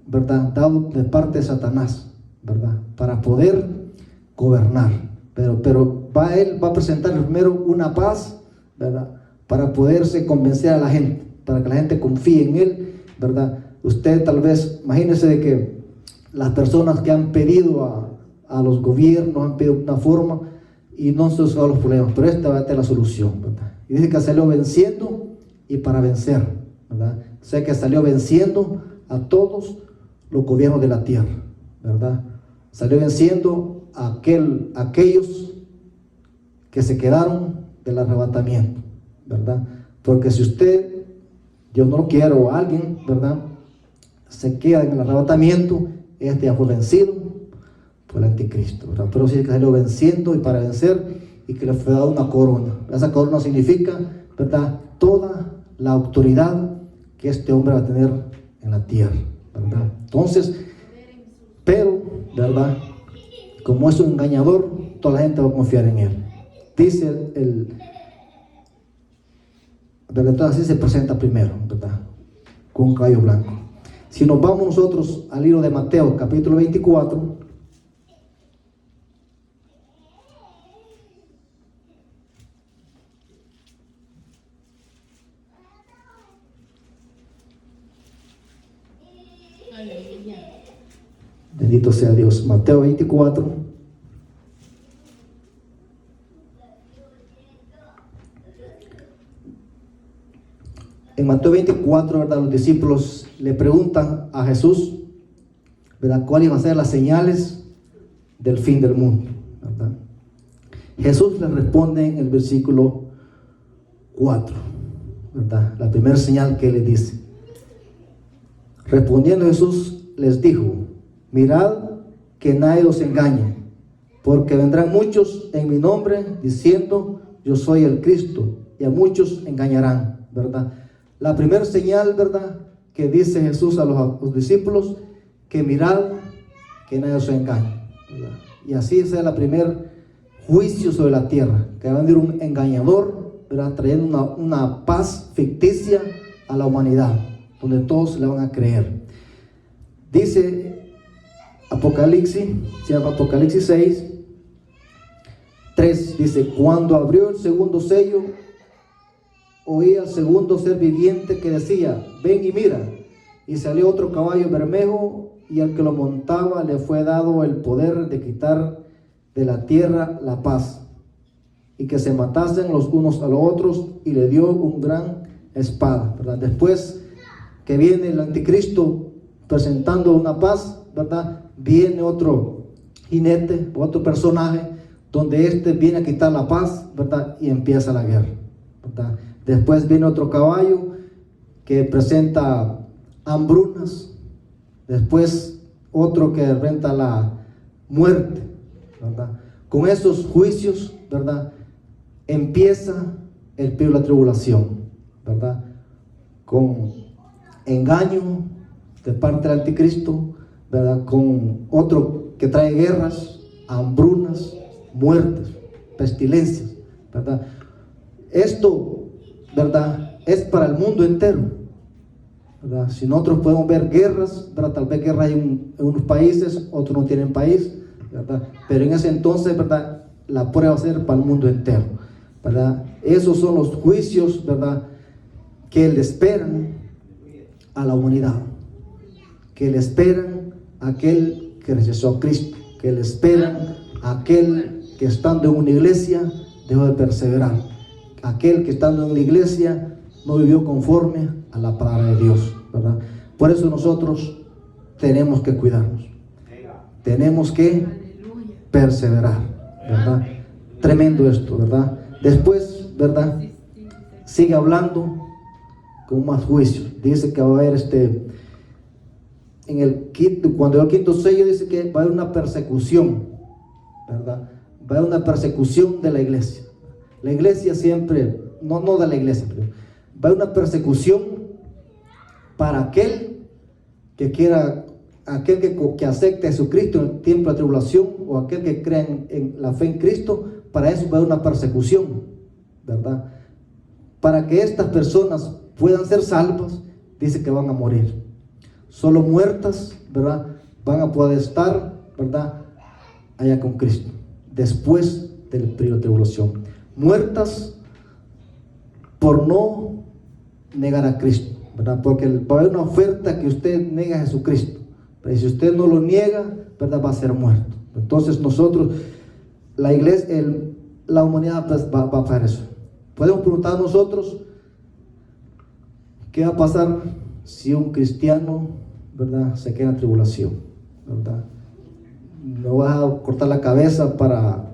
¿verdad?, dado de parte de Satanás, ¿verdad?, para poder gobernar. Pero él va a presentar primero una paz, ¿verdad?, para poderse convencer a la gente, para que la gente confíe en él, ¿verdad? Usted tal vez, imagínese de que las personas que han pedido a los gobiernos, han pedido una forma y no se han solucionado los problemas, pero esta va a ser la solución, ¿verdad? Y dice que salió venciendo y para vencer, ¿verdad? O sea que salió venciendo a todos los gobiernos de la tierra, ¿verdad? Salió venciendo a aquellos que se quedaron del arrebatamiento, ¿verdad? Porque si usted, Dios no lo quiere, o alguien, ¿verdad?, se queda en el arrebatamiento, este ya fue vencido por el anticristo, ¿verdad? Pero sí que salió venciendo y para vencer, y que le fue dada una corona. Esa corona significa, ¿verdad?, toda la autoridad que este hombre va a tener en la tierra, ¿verdad? Entonces, pero, ¿verdad?, como es un engañador, toda la gente va a confiar en él. Dice ¿verdad? Entonces así se presenta primero, ¿verdad?, con un caballo blanco. Si nos vamos nosotros al libro de Mateo, capítulo 24, Aleluya. bendito sea Dios, Mateo 24, en Mateo 24, ¿verdad?, los discípulos le preguntan a Jesús, ¿verdad?, cuáles van a ser las señales del fin del mundo, ¿verdad? Jesús les responde en el versículo 4, ¿verdad?, la primera señal que les dice. Respondiendo Jesús les dijo: mirad que nadie os engañe, porque vendrán muchos en mi nombre diciendo yo soy el Cristo, y a muchos engañarán, ¿verdad? La primera señal, ¿verdad?, que dice Jesús a los discípulos, que mirad que nadie os engañe, ¿verdad? Y así será el primer juicio sobre la tierra, que va a venir un engañador, ¿verdad?, trayendo una paz ficticia a la humanidad, donde todos le van a creer. Dice Apocalipsis 6, 3, dice: cuando abrió el segundo sello, oí al segundo ser viviente que decía: ven y mira. Y salió otro caballo bermejo, y al que lo montaba le fue dado el poder de quitar de la tierra la paz, y que se matasen los unos a los otros, y le dio un gran espada, ¿verdad? Después que viene el anticristo presentando una paz, ¿verdad?, viene otro jinete, otro personaje, donde este viene a quitar la paz, ¿verdad?, y empieza la guerra, ¿verdad? Después viene otro caballo que presenta hambrunas. Después otro que representa la muerte, ¿verdad? Con esos juicios, ¿verdad?, empieza el periodo de la tribulación, ¿verdad?, con engaño de parte del anticristo, ¿verdad?, con otro que trae guerras, hambrunas, muertes, pestilencias, ¿verdad? Esto, ¿verdad?, es para el mundo entero, ¿verdad? Si nosotros podemos ver guerras, ¿verdad?, tal vez guerras en unos países, otros no tienen país, ¿verdad?, pero en ese entonces, ¿verdad?, la prueba va a ser para el mundo entero, ¿verdad? Esos son los juicios, ¿verdad?, que le esperan a la humanidad, que le esperan a aquel que rechazó a Cristo, que le esperan a aquel que estando en una iglesia dejó de perseverar, aquel que estando en la iglesia no vivió conforme a la palabra de Dios, ¿verdad? Por eso nosotros tenemos que cuidarnos, tenemos que perseverar, ¿verdad? Tremendo esto, ¿verdad? Después, ¿verdad?, sigue hablando con más juicios. Dice que va a haber cuando el quinto sello, dice que va a haber una persecución, ¿verdad? Va a haber una persecución de la iglesia. La iglesia siempre, no de la iglesia, pero va a haber una persecución para aquel que quiera, aquel que acepte a Jesucristo en el tiempo de la tribulación, o aquel que crea en la fe en Cristo. Para eso va a haber una persecución, ¿verdad? Para que estas personas puedan ser salvas, dice que van a morir. Solo muertas, ¿verdad?, van a poder estar, ¿verdad?, allá con Cristo, después del periodo de tribulación. Muertas por no negar a Cristo, ¿verdad? Porque va a haber una oferta que usted niega a Jesucristo, pero si usted no lo niega, ¿verdad?, va a ser muerto, Entonces nosotros, la iglesia, la humanidad pues, va a hacer eso. Podemos preguntar nosotros, ¿qué va a pasar si un cristiano, ¿verdad?, se queda en tribulación? ¿Verdad? ¿No vas a cortar la cabeza para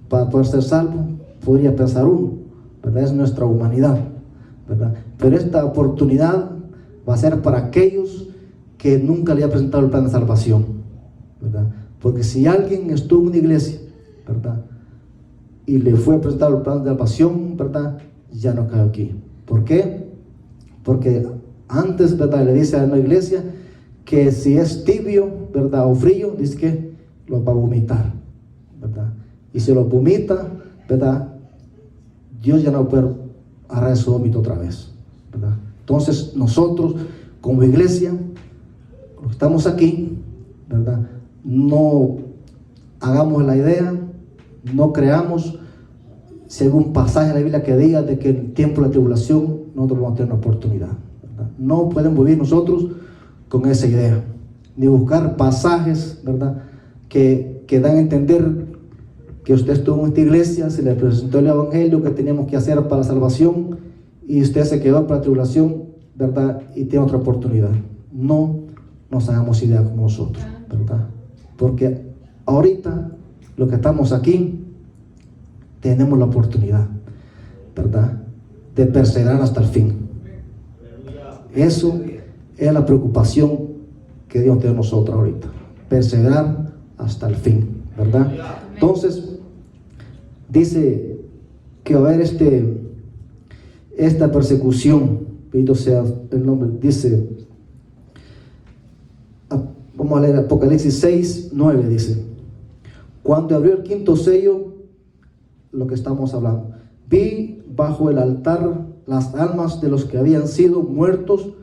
poder ser salvo? Podría pensar uno, ¿verdad? Es nuestra humanidad, ¿verdad? Pero esta oportunidad va a ser para aquellos que nunca le ha presentado el plan de salvación, ¿verdad? Porque si alguien estuvo en una iglesia, ¿verdad?, y le fue presentado el plan de salvación, ¿verdad?, ya no cae aquí. ¿Por qué? Porque antes, ¿verdad?, le dice a la iglesia que si es tibio, ¿verdad?, o frío, dice que lo va a vomitar, ¿verdad? Y si lo vomita, ¿verdad?, Dios ya no puede agarrar su vómito otra vez, ¿verdad? Entonces nosotros como iglesia, los que estamos aquí, ¿verdad?, no hagamos la idea, no creamos si hay un pasaje de la Biblia que diga de que en el tiempo de la tribulación nosotros vamos a tener una oportunidad, ¿verdad? No podemos vivir nosotros con esa idea, ni buscar pasajes, ¿verdad?, que dan a entender que usted estuvo en esta iglesia, se le presentó el evangelio que teníamos que hacer para la salvación y usted se quedó para la tribulación, ¿verdad?, y tiene otra oportunidad. No nos hagamos idea como nosotros, ¿verdad? Porque ahorita, los que estamos aquí, tenemos la oportunidad, ¿verdad?, de perseverar hasta el fin. Eso es la preocupación que Dios tiene a nosotros ahorita, perseverar hasta el fin, ¿verdad? Entonces, dice que va a haber esta persecución, bendito sea el nombre, dice, vamos a leer Apocalipsis 6, 9, dice, cuando abrió el quinto sello, lo que estamos hablando, vi bajo el altar las almas de los que habían sido muertos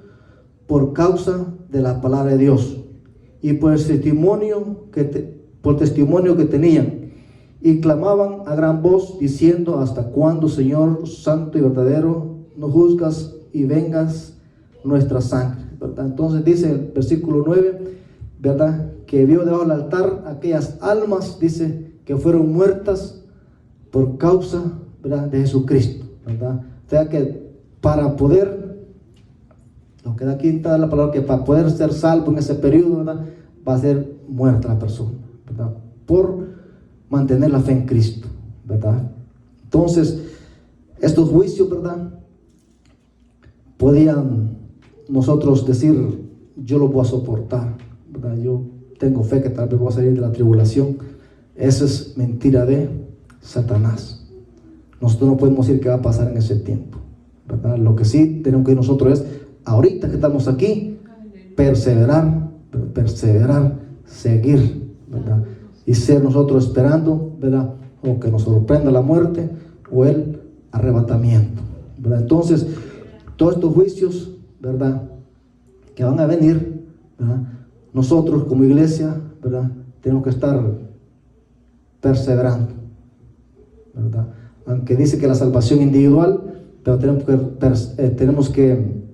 por causa de la palabra de Dios y por el testimonio que tenían, y clamaban a gran voz diciendo, ¿hasta cuándo, Señor santo y verdadero, nos juzgas y vengas nuestra sangre? ¿Verdad? Entonces dice el versículo 9, ¿verdad?, que vio debajo del altar aquellas almas, dice, que fueron muertas por causa, ¿verdad?, de Jesucristo, ¿verdad? O sea que para poder, lo que da aquí está la palabra, que para poder ser salvo en ese periodo, ¿verdad?, va a ser muerta la persona, ¿verdad?, por mantener la fe en Cristo, ¿verdad? Entonces, estos juicios, ¿verdad?, podían nosotros decir, yo lo voy a soportar, ¿verdad? Yo tengo fe que tal vez voy a salir de la tribulación. Esa es mentira de Satanás. Nosotros no podemos decir qué va a pasar en ese tiempo, ¿verdad? Lo que sí tenemos que ir nosotros es, ahorita que estamos aquí, perseverar, seguir, ¿verdad? Y ser nosotros esperando, ¿verdad?, o que nos sorprenda la muerte o el arrebatamiento, ¿verdad? Entonces, todos estos juicios, ¿verdad?, que van a venir, ¿verdad?, nosotros como iglesia, ¿verdad?, tenemos que estar perseverando, ¿verdad? Aunque dice que la salvación individual, pero tenemos que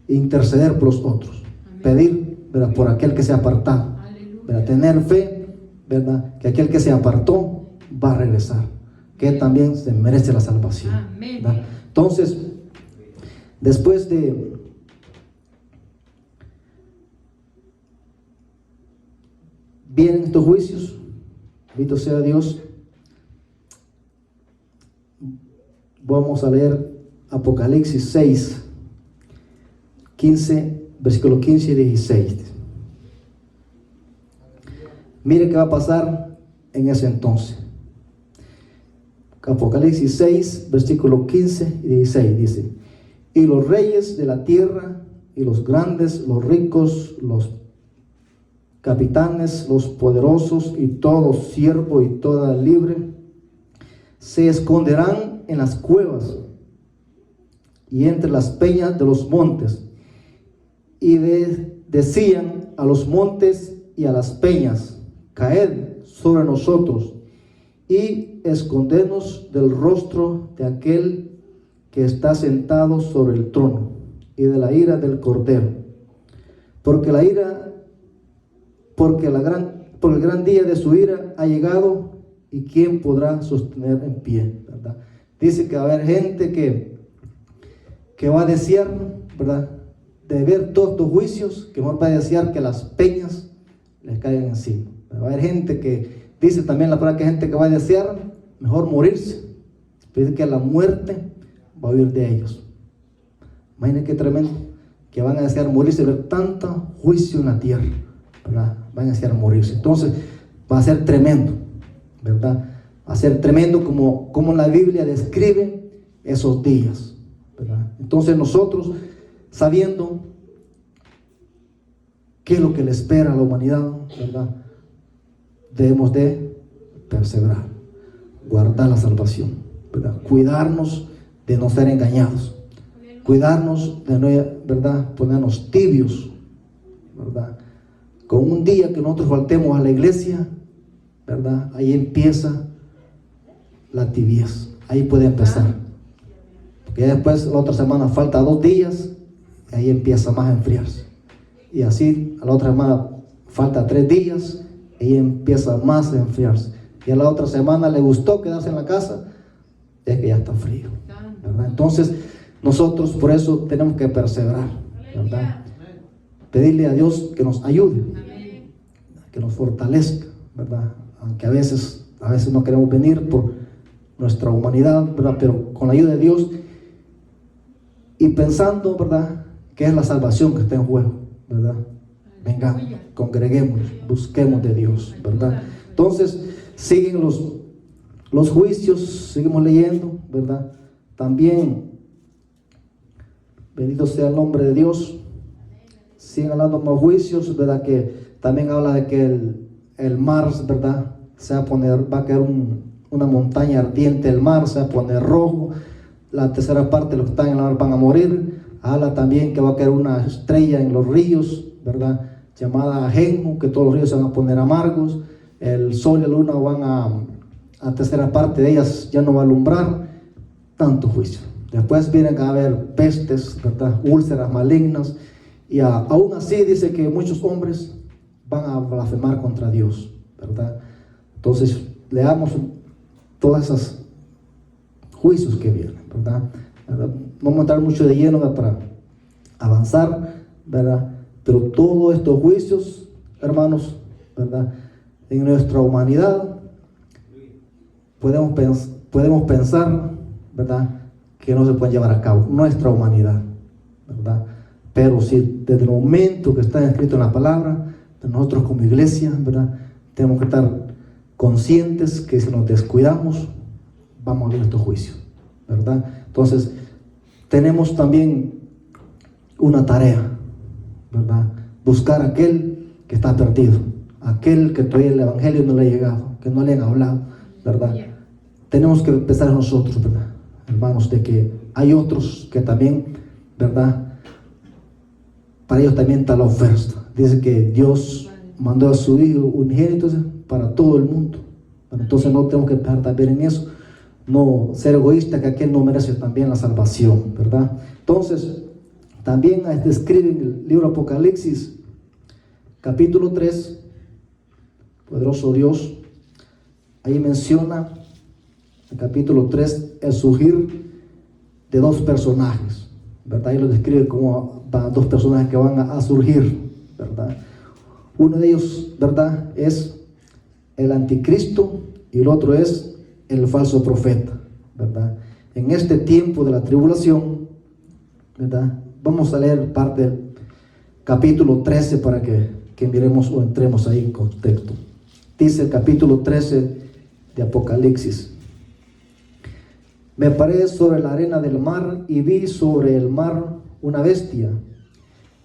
interceder por los otros. Amén. Pedir, ¿verdad?, por aquel que se ha apartado, ¿verdad?, tener fe, ¿verdad?, que aquel que se apartó va a regresar, que también se merece la salvación, ¿verdad? Entonces, después de vienen estos juicios, bendito sea Dios. Vamos a leer Apocalipsis 6, 15, versículos 15 y 16. Mire qué va a pasar en ese entonces. Apocalipsis 6, versículos 15 y 16 dice, y los reyes de la tierra y los grandes, los ricos, los capitanes, los poderosos y todo siervo y toda libre se esconderán en las cuevas y entre las peñas de los montes, y decían a los montes y a las peñas, caed sobre nosotros y escondernos del rostro de aquel que está sentado sobre el trono y de la ira del Cordero, porque Porque el gran día de su ira ha llegado, y ¿quién podrá sostener en pie? ¿Verdad? Dice que va a haber gente que va a desear, ¿verdad?, de ver todos estos juicios, que mejor va a desear que las peñas les caigan encima. Va a haber gente que, dice también la palabra, que hay gente que va a desear mejor morirse, dice que la muerte va a huir de ellos. Imagínense qué tremendo, que van a desear morirse, ver tanto juicio en la tierra, ¿verdad? Van a desear morirse. Entonces va a ser tremendo, ¿verdad? Va a ser tremendo como la Biblia describe esos días, ¿verdad? Entonces nosotros, sabiendo qué es lo que le espera a la humanidad, ¿verdad?, debemos de perseverar, guardar la salvación, ¿verdad? Cuidarnos de no ser engañados, cuidarnos de no, ¿verdad?, ponernos tibios, ¿verdad? Con un día que nosotros faltemos a la iglesia, ¿verdad?, ahí empieza la tibieza, ahí puede empezar. Porque después la otra semana falta 2 días, y ahí empieza más a enfriarse. Y así a la otra semana falta 3 días, y ahí empieza más a enfriarse. Y a la otra semana le gustó quedarse en la casa, es que ya está frío, ¿verdad? Entonces nosotros por eso tenemos que perseverar, ¿verdad? Pedirle a Dios que nos ayude, que nos fortalezca, ¿verdad? Aunque a veces no queremos venir por nuestra humanidad, ¿verdad? Pero con la ayuda de Dios y pensando, ¿verdad?, que es la salvación que está en juego, ¿verdad? Venga, congreguemos, busquemos de Dios, ¿verdad? Entonces siguen los juicios, seguimos leyendo, ¿verdad? También, bendito sea el nombre de Dios, siguen hablando más juicios, ¿verdad? Que también habla de que el mar, ¿verdad?, va a caer una montaña ardiente, el mar se va a poner rojo, la tercera parte de los que están en el mar van a morir. Habla también que va a caer una estrella en los ríos, ¿verdad?, llamada Ajenjo, que todos los ríos se van a poner amargos, el sol y la luna van a tercera parte de ellas ya no va a alumbrar, tanto juicio. Después vienen a haber pestes, ¿verdad?, úlceras malignas, y aún así dice que muchos hombres van a blasfemar contra Dios, ¿verdad? Entonces leamos todas esas juicios que vienen, ¿verdad? Vamos a entrar mucho de lleno, ¿verdad?, para avanzar, ¿verdad? Pero todos estos juicios, hermanos, ¿verdad?, en nuestra humanidad podemos pensar, ¿verdad?, que no se pueden llevar a cabo, nuestra humanidad, ¿verdad? Pero si desde el momento que está escrito en la palabra, nosotros como iglesia, ¿verdad?, tenemos que estar conscientes que si nos descuidamos, vamos a ver estos juicios, ¿verdad? Entonces, tenemos también una tarea, ¿verdad? Buscar a aquel que está perdido, aquel que todavía el evangelio no le ha llegado, que no le han hablado, ¿verdad? Tenemos que empezar nosotros, ¿verdad, hermanos? De que hay otros que también, ¿verdad?, para ellos también está la oferta. Dice que Dios mandó a su Hijo unigénito para todo el mundo. Entonces no tenemos que pensar también en eso, no ser egoísta, que aquel no merece también la salvación, ¿verdad? Entonces también describe en el libro Apocalipsis capítulo 3, poderoso Dios, ahí menciona el capítulo 3 el surgir de 2 personajes, ¿verdad? Ahí lo describe como 2 personajes que van a surgir, ¿verdad? Uno de ellos, ¿verdad?, es el anticristo, y el otro es el falso profeta, ¿verdad? En este tiempo de la tribulación, ¿verdad?, vamos a leer parte del capítulo 13 para que miremos o entremos ahí en contexto. Dice el capítulo 13 de Apocalipsis: me paré sobre la arena del mar y vi sobre el mar una bestia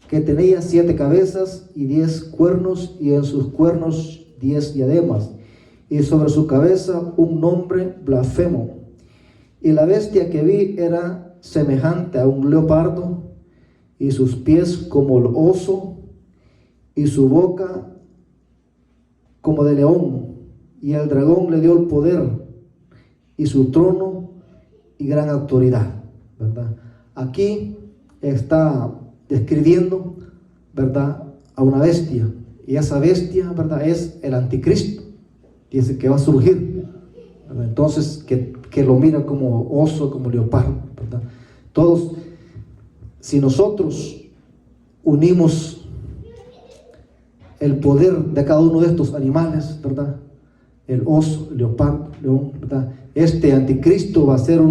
que tenía 7 cabezas y 10 cuernos, y en sus cuernos 10 diademas, y sobre su cabeza un nombre blasfemo. Y la bestia que vi era semejante a un leopardo, y sus pies como el oso, y su boca como de león. Y el dragón le dio el poder y su trono y gran autoridad, ¿verdad? Aquí está describiendo, ¿verdad?, a una bestia, y esa bestia, ¿verdad?, es el anticristo. Dice que va a surgir, ¿verdad? Entonces que lo mira como oso, como leopardo, ¿verdad? Todos, si nosotros unimos el poder de cada uno de estos animales, ¿verdad?, el oso, el leopardo, león, ¿verdad?, este anticristo va a ser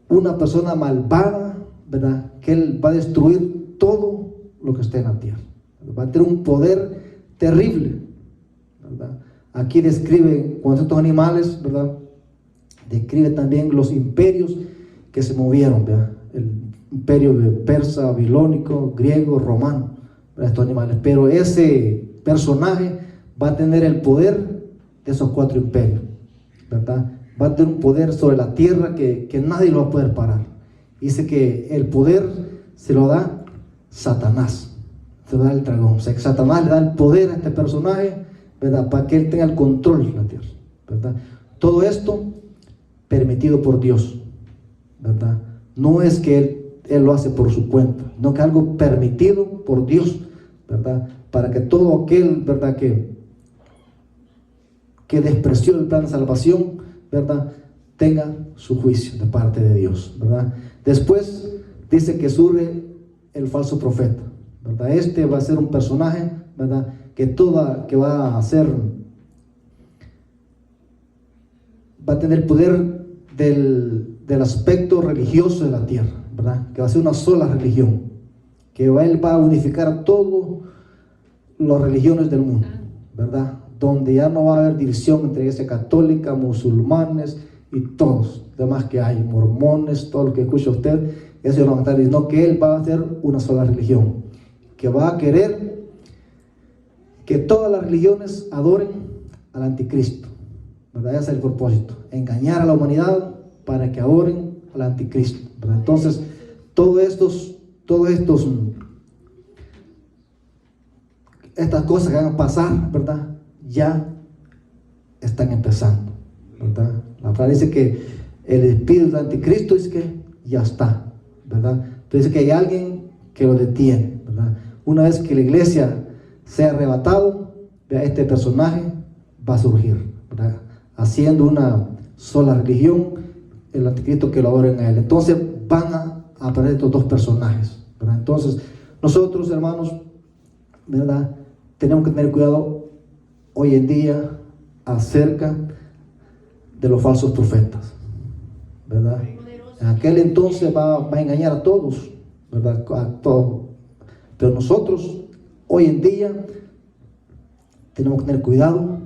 una persona malvada, ¿verdad?, que él va a destruir todo lo que esté en la tierra. Va a tener un poder terrible, ¿verdad? Aquí describe con estos animales, ¿verdad?, describe también los imperios que se movieron, ¿verdad? El imperio persa, babilónico, griego, romano, ¿verdad?, estos animales. Pero ese personaje va a tener el poder de esos 4 imperios, ¿verdad? Va a tener un poder sobre la tierra que nadie lo va a poder parar. Dice que el poder se lo da Satanás, se lo da el dragón. O sea, que Satanás le da el poder a este personaje, ¿verdad?, para que él tenga el control de la tierra, ¿verdad? Todo esto permitido por Dios, ¿verdad? No es que él lo hace por su cuenta, no, que algo permitido por Dios, ¿verdad?, para que todo aquel, ¿verdad?, que despreció el plan de salvación, ¿verdad?, tenga su juicio de parte de Dios, ¿verdad? Después dice que surge el falso profeta, ¿verdad? Este va a ser un personaje, ¿verdad?, que va a tener poder del aspecto religioso de la tierra, ¿verdad?, que va a ser una sola religión, que él va a unificar a todas las religiones del mundo, ¿verdad?, donde ya no va a haber división entre iglesia católica, musulmanes y todos los demás que hay, mormones, todo lo que escucha usted, eso no va a estar, sino que él va a hacer una sola religión, que va a querer que todas las religiones adoren al anticristo, ¿verdad? Ese es el propósito, engañar a la humanidad para que adoren al anticristo, ¿verdad? Entonces, estas cosas que van a pasar, ¿verdad?, ya están empezando, ¿verdad? La palabra dice que el espíritu del anticristo dice que ya está, ¿verdad? Entonces dice que hay alguien que lo detiene, ¿verdad? Una vez que la iglesia sea arrebatado, este personaje va a surgir, ¿verdad?, haciendo una sola religión, el anticristo que lo adoren a él. Entonces van a aparecer estos 2 personajes, ¿verdad? Entonces nosotros, hermanos, ¿verdad?, tenemos que tener cuidado hoy en día acerca de los falsos profetas, ¿verdad? En aquel entonces va a engañar a todos, ¿verdad?, a todos. Pero nosotros hoy en día tenemos que tener cuidado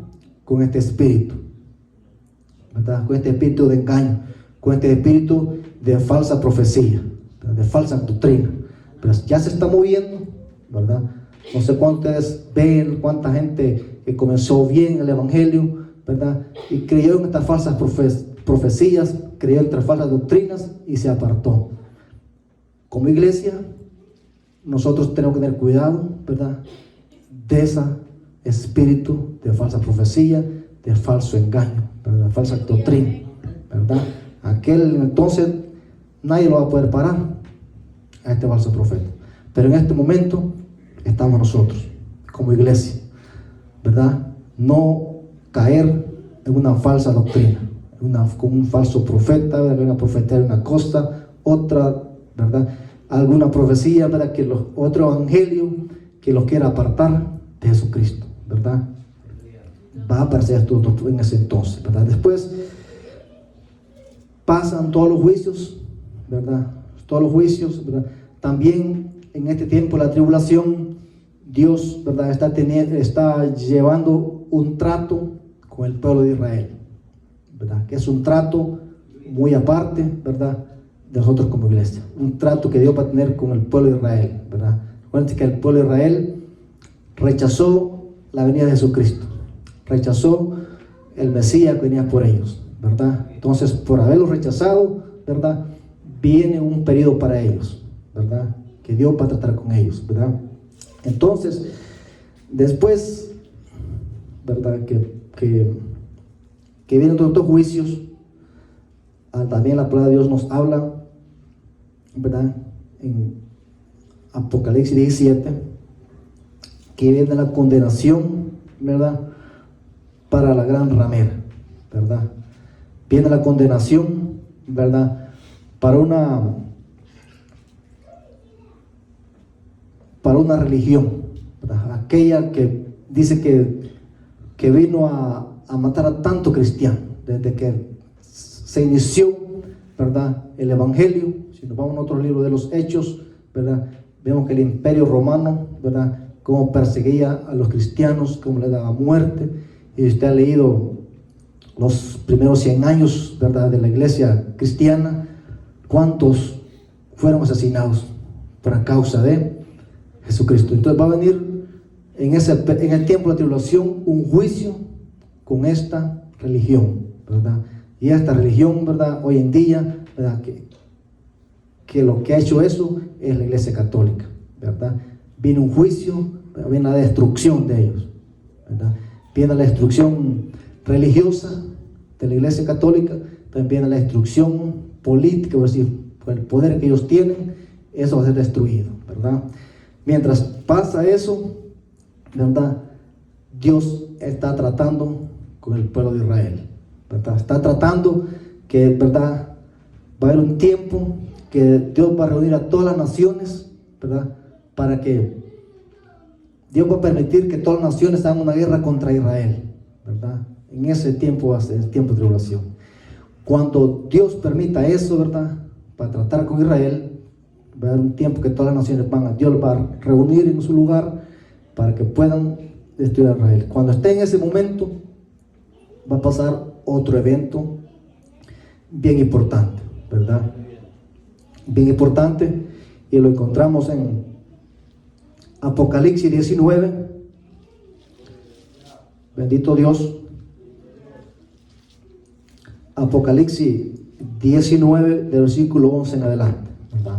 con este espíritu, ¿verdad?, con este espíritu de engaño, con este espíritu de falsa profecía, ¿verdad?, de falsa doctrina. Pero ya se está moviendo, ¿verdad? No sé cuántos ustedes ven, cuánta gente que comenzó bien el evangelio, ¿verdad?, y creyó en estas falsas profecías, creyó en estas falsas doctrinas y se apartó. Como iglesia, nosotros tenemos que tener cuidado, ¿verdad?, de ese espíritu de falsa profecía, de falso engaño, ¿verdad?, de falsa doctrina, ¿verdad? Aquel entonces nadie lo va a poder parar a este falso profeta. Pero en este momento estamos nosotros como iglesia, ¿verdad?, no caer en una falsa doctrina, con un falso profeta, ¿verdad?, una profecía de una cosa, otra, ¿verdad?, alguna profecía, ¿verdad?, otro evangelio que los quiera apartar de Jesucristo, ¿verdad? Va a aparecer esto en ese entonces, ¿verdad? Después pasan todos los juicios, ¿verdad? Todos los juicios, ¿verdad? También en este tiempo de la tribulación, Dios, ¿verdad?, está llevando un trato con el pueblo de Israel, ¿verdad?, que es un trato muy aparte, ¿verdad?, de nosotros como iglesia, un trato que Dios va a tener con el pueblo de Israel, ¿verdad? Recuerden que el pueblo de Israel rechazó la venida de Jesucristo, rechazó el Mesías que venía por ellos, ¿verdad? Entonces, por haberlo rechazado, ¿verdad?, viene un periodo para ellos, ¿verdad?, que Dios va a tratar con ellos, ¿verdad? Entonces, después, ¿verdad?, que vienen todos estos juicios, también la palabra de Dios nos habla, ¿verdad?, en Apocalipsis 17, que viene la condenación, ¿verdad? Para la gran ramera, ¿verdad? Viene la condenación, ¿verdad? Para una religión, ¿verdad? Aquella que dice que vino a matar a tanto cristiano, desde que se inició, ¿verdad? El evangelio. Si nos vamos a otro libro de los Hechos, ¿verdad? Vemos que el imperio romano, ¿verdad? Cómo perseguía a los cristianos, cómo les daba muerte. Y usted ha leído los primeros 100 años, ¿verdad? De la iglesia cristiana, cuántos fueron asesinados por causa de Jesucristo. Entonces va a venir en el tiempo de la tribulación un juicio con esta religión, ¿verdad? Y esta religión, ¿verdad? Hoy en día, ¿verdad? Que lo que ha hecho eso es la iglesia católica, ¿verdad? Viene un juicio, viene la destrucción de ellos, ¿verdad? Viene la destrucción religiosa de la iglesia católica, también viene la destrucción política, es decir, por el poder que ellos tienen, eso va a ser destruido, ¿verdad? Mientras pasa eso, ¿verdad? Dios está tratando con el pueblo de Israel, ¿verdad? Está tratando que, ¿verdad? Va a haber un tiempo que Dios va a reunir a todas las naciones, ¿verdad? Para que Dios va a permitir que todas las naciones hagan una guerra contra Israel, ¿verdad? En ese tiempo va a ser el tiempo de tribulación. Cuando Dios permita eso, ¿verdad? Para tratar con Israel, va a haber un tiempo que todas las naciones Dios los va a reunir en su lugar para que puedan destruir a Israel. Cuando esté en ese momento, va a pasar otro evento bien importante, ¿verdad? Bien importante, y lo encontramos en Apocalipsis 19. Bendito Dios. Apocalipsis 19, del versículo 11 en adelante, ¿verdad?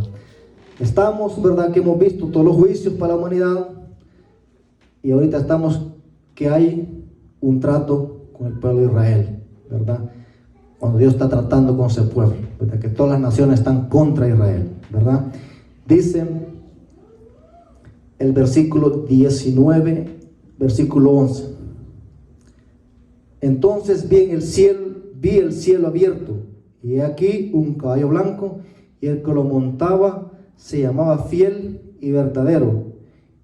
Estamos, ¿verdad? Que hemos visto todos los juicios para la humanidad, y ahorita estamos que hay un trato con el pueblo de Israel, ¿verdad? Cuando Dios está tratando con ese pueblo, ¿verdad? Que todas las naciones están contra Israel, ¿verdad? Dice el versículo 19, versículo 11. Entonces vi el cielo abierto, y he aquí un caballo blanco, y el que lo montaba se llamaba Fiel y Verdadero,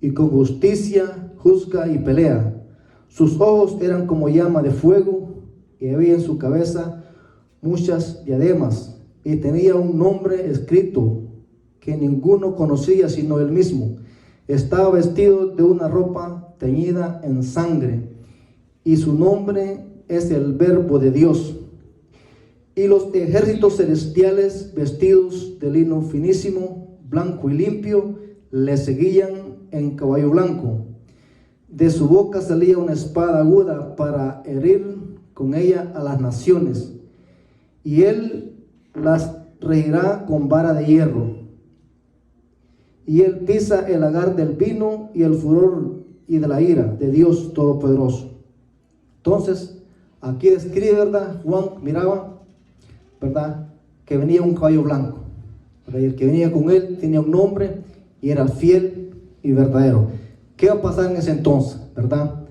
y con justicia juzga y pelea. Sus ojos eran como llama de fuego, y había en su cabeza muchas diademas, y tenía un nombre escrito que ninguno conocía sino él mismo. Estaba vestido de una ropa teñida en sangre, y su nombre es el Verbo de Dios. Y los ejércitos celestiales, vestidos de lino finísimo, blanco y limpio, le seguían en caballo blanco. De su boca salía una espada aguda para herir con ella a las naciones, y él las regirá con vara de hierro. Y él pisa el lagar del vino y el furor y de la ira de Dios Todopoderoso. Entonces, aquí describe, ¿verdad? Juan miraba, ¿verdad? Que venía un caballo blanco, ¿verdad? Y el que venía con él tenía un nombre y era fiel y verdadero. ¿Qué va a pasar en ese entonces, verdad?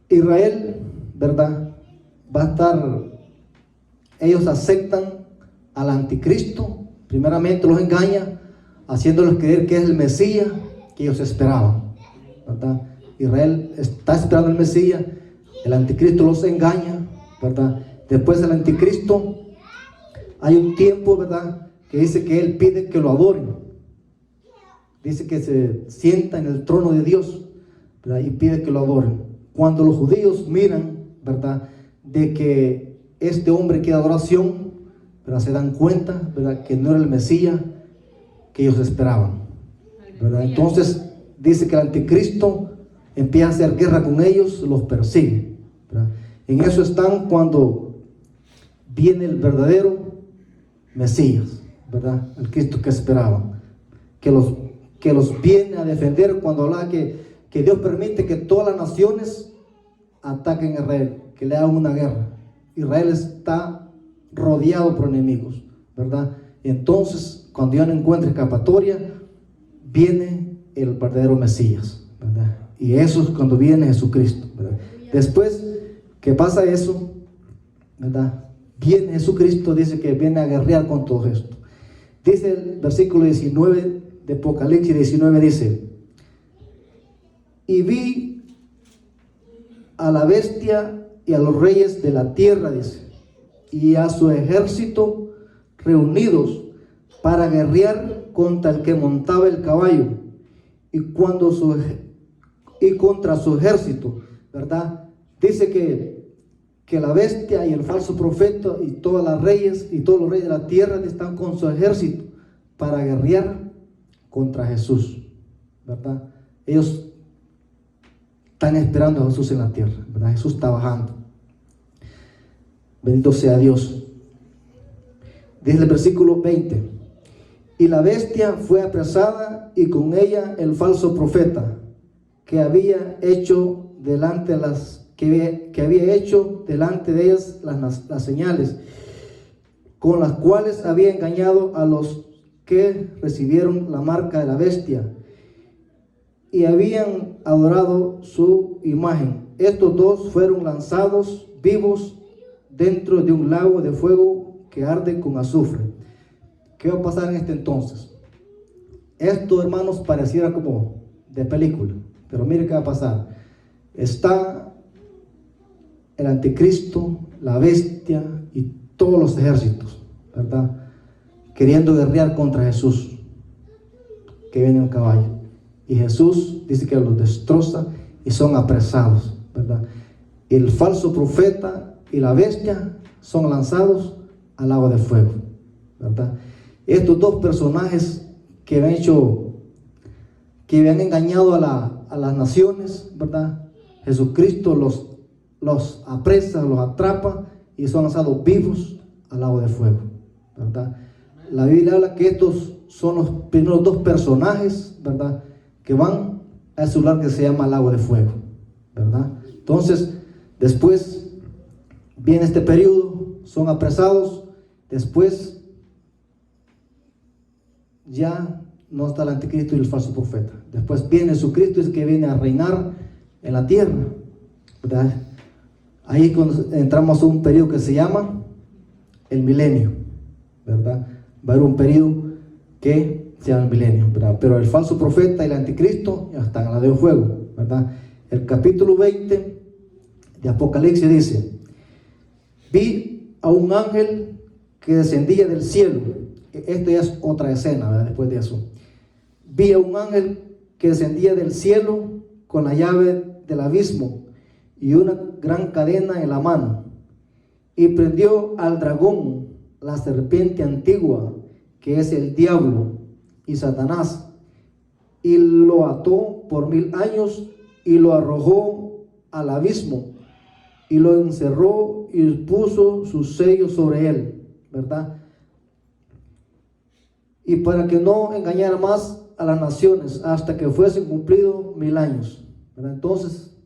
Israel, ¿verdad? Va a estar, ellos aceptan al anticristo, primeramente los engaña, haciéndoles creer que es el Mesías que ellos esperaban, ¿verdad? Israel está esperando el Mesías, el anticristo los engaña, ¿verdad? Después del anticristo hay un tiempo, ¿verdad? Que dice que él pide que lo adoren, dice que se sienta en el trono de Dios, ¿verdad? Y pide que lo adoren. Cuando los judíos miran, ¿verdad? De que este hombre quiere adoración, ¿verdad? Se dan cuenta, ¿verdad? Que no era el Mesías que ellos esperaban, ¿verdad? Entonces dice que el anticristo empieza a hacer guerra con ellos, los persigue, ¿verdad? En eso están cuando viene el verdadero Mesías, ¿verdad? El Cristo que esperaban, que los viene a defender, cuando habla que Dios permite que todas las naciones ataquen a Israel, que le hagan una guerra. Israel está rodeado por enemigos, ¿verdad? Y entonces, cuando ya no encuentra escapatoria, viene el verdadero Mesías, ¿verdad? Y eso es cuando viene Jesucristo, ¿verdad? Después que pasa eso, ¿verdad? Viene Jesucristo, dice que viene a guerrear con todo esto. Dice el versículo 19 de Apocalipsis 19, dice: y vi a la bestia y a los reyes de la tierra, dice, y a su ejército reunidos para guerrear contra el que montaba el caballo y contra su ejército, ¿verdad? Dice que la bestia y el falso profeta y todas las reyes y todos los reyes de la tierra están con su ejército para guerrear contra Jesús, ¿verdad? Ellos están esperando a Jesús en la tierra, ¿verdad? Jesús está bajando. Bendito sea Dios. Dice el versículo 20: y la bestia fue apresada y con ella el falso profeta que había hecho delante de ellas las señales con las cuales había engañado a los que recibieron la marca de la bestia y habían adorado su imagen. Estos dos fueron lanzados vivos dentro de un lago de fuego que arde con azufre. ¿Qué va a pasar en este entonces? Esto, hermanos, pareciera como de película, pero mire qué va a pasar. Está el anticristo, la bestia y todos los ejércitos, ¿verdad? Queriendo guerrear contra Jesús, que viene en caballo. Y Jesús dice que los destroza y son apresados, ¿verdad? Y el falso profeta y la bestia son lanzados al lago de fuego, ¿verdad? Estos dos personajes que habían engañado a las naciones, ¿verdad? Jesucristo los apresa, los atrapa y son lanzados vivos al lago de fuego, ¿verdad? La Biblia habla que estos son los primeros dos personajes, ¿verdad?, que van a ese lugar que se llama lago de fuego, ¿verdad? Entonces, después viene este periodo, son apresados, después ya no está el anticristo y el falso profeta. Después viene Jesucristo, es que viene a reinar en la tierra, ¿verdad? Ahí entramos a un periodo que se llama el milenio, ¿verdad? Va a haber un periodo que se llama el milenio, ¿verdad? Pero el falso profeta y el anticristo ya están en la de fuego, ¿verdad? El capítulo 20 de Apocalipsis dice: vi a un ángel que descendía del cielo. Esto ya es otra escena, ¿verdad? Después de eso, vi a un ángel que descendía del cielo con la llave del abismo y una gran cadena en la mano, y prendió al dragón, la serpiente antigua, que es el diablo y Satanás, y lo ató por 1000 años y lo arrojó al abismo y lo encerró y puso su sello sobre él, ¿verdad? Y para que no engañara más a las naciones hasta que fuesen cumplidos 1000 años, ¿verdad? Entonces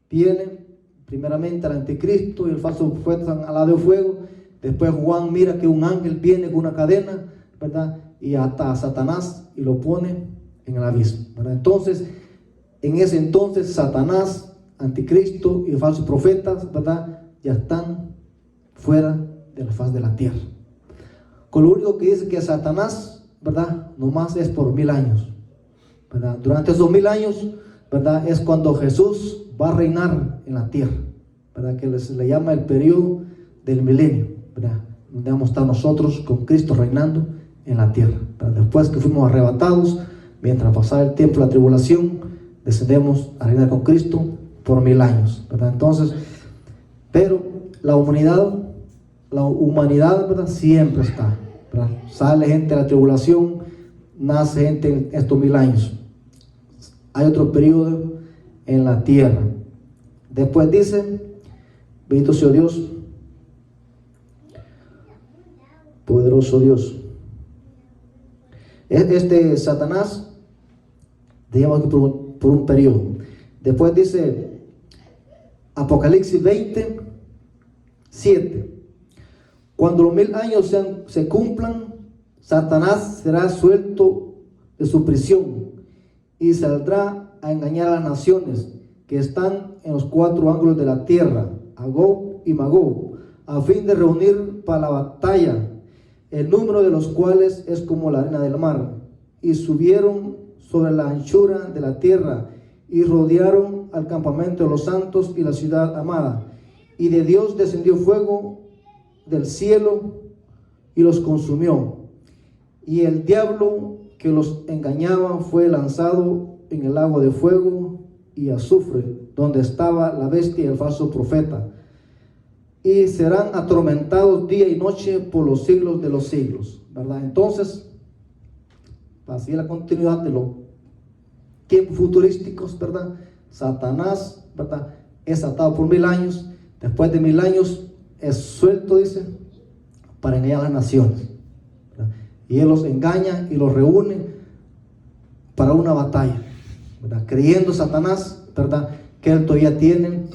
viene primeramente el anticristo y el falso profeta al lado de fuego. Después Juan mira que un ángel viene con una cadena, ¿verdad?, y ata a Satanás y lo pone en el abismo, ¿verdad? Entonces, en ese entonces, Satanás, anticristo y el falso profeta, ¿verdad?, ya están fuera de la faz de la tierra. Con lo único que dice que Satanás, ¿verdad?, nomás es por 1000 años, ¿verdad? Durante esos 1000 años, ¿verdad?, es cuando Jesús va a reinar en la tierra, ¿verdad?, que se le llama el periodo del milenio, ¿verdad?, donde vamos a estar nosotros con Cristo reinando en la tierra, ¿verdad? Después que fuimos arrebatados, mientras pasaba el tiempo de la tribulación, descendemos a reinar con Cristo por 1000 años, ¿verdad? Entonces, pero la humanidad, ¿verdad?, siempre está, ¿verdad? Sale gente de la tribulación, nace gente en estos 1000 años. Hay otro periodo en la tierra. Después dice, bendito sea Dios, poderoso Dios. Este Satanás, digamos que por un periodo. Después dice Apocalipsis 20, 7: cuando los 1000 años se cumplan, Satanás será suelto de su prisión y saldrá a engañar a las naciones que están en los 4 ángulos de la tierra, a Gog y Magog, a fin de reunir para la batalla, el número de los cuales es como la arena del mar. Y subieron sobre la anchura de la tierra y rodearon al campamento de los santos y la ciudad amada. Y de Dios descendió fuego del cielo y los consumió. Y el diablo que los engañaba fue lanzado en el lago de fuego y azufre, donde estaba la bestia y el falso profeta. Y serán atormentados día y noche por los siglos de los siglos, ¿verdad? Entonces, así es la continuidad de los tiempos futurísticos, ¿verdad? Satanás, ¿verdad?, es atado por 1000 años. Después de 1000 años es suelto, dice, para engañar a las naciones, ¿verdad? Y él los engaña y los reúne para una batalla, ¿verdad? Creyendo Satanás, ¿verdad?, que él todavía tiene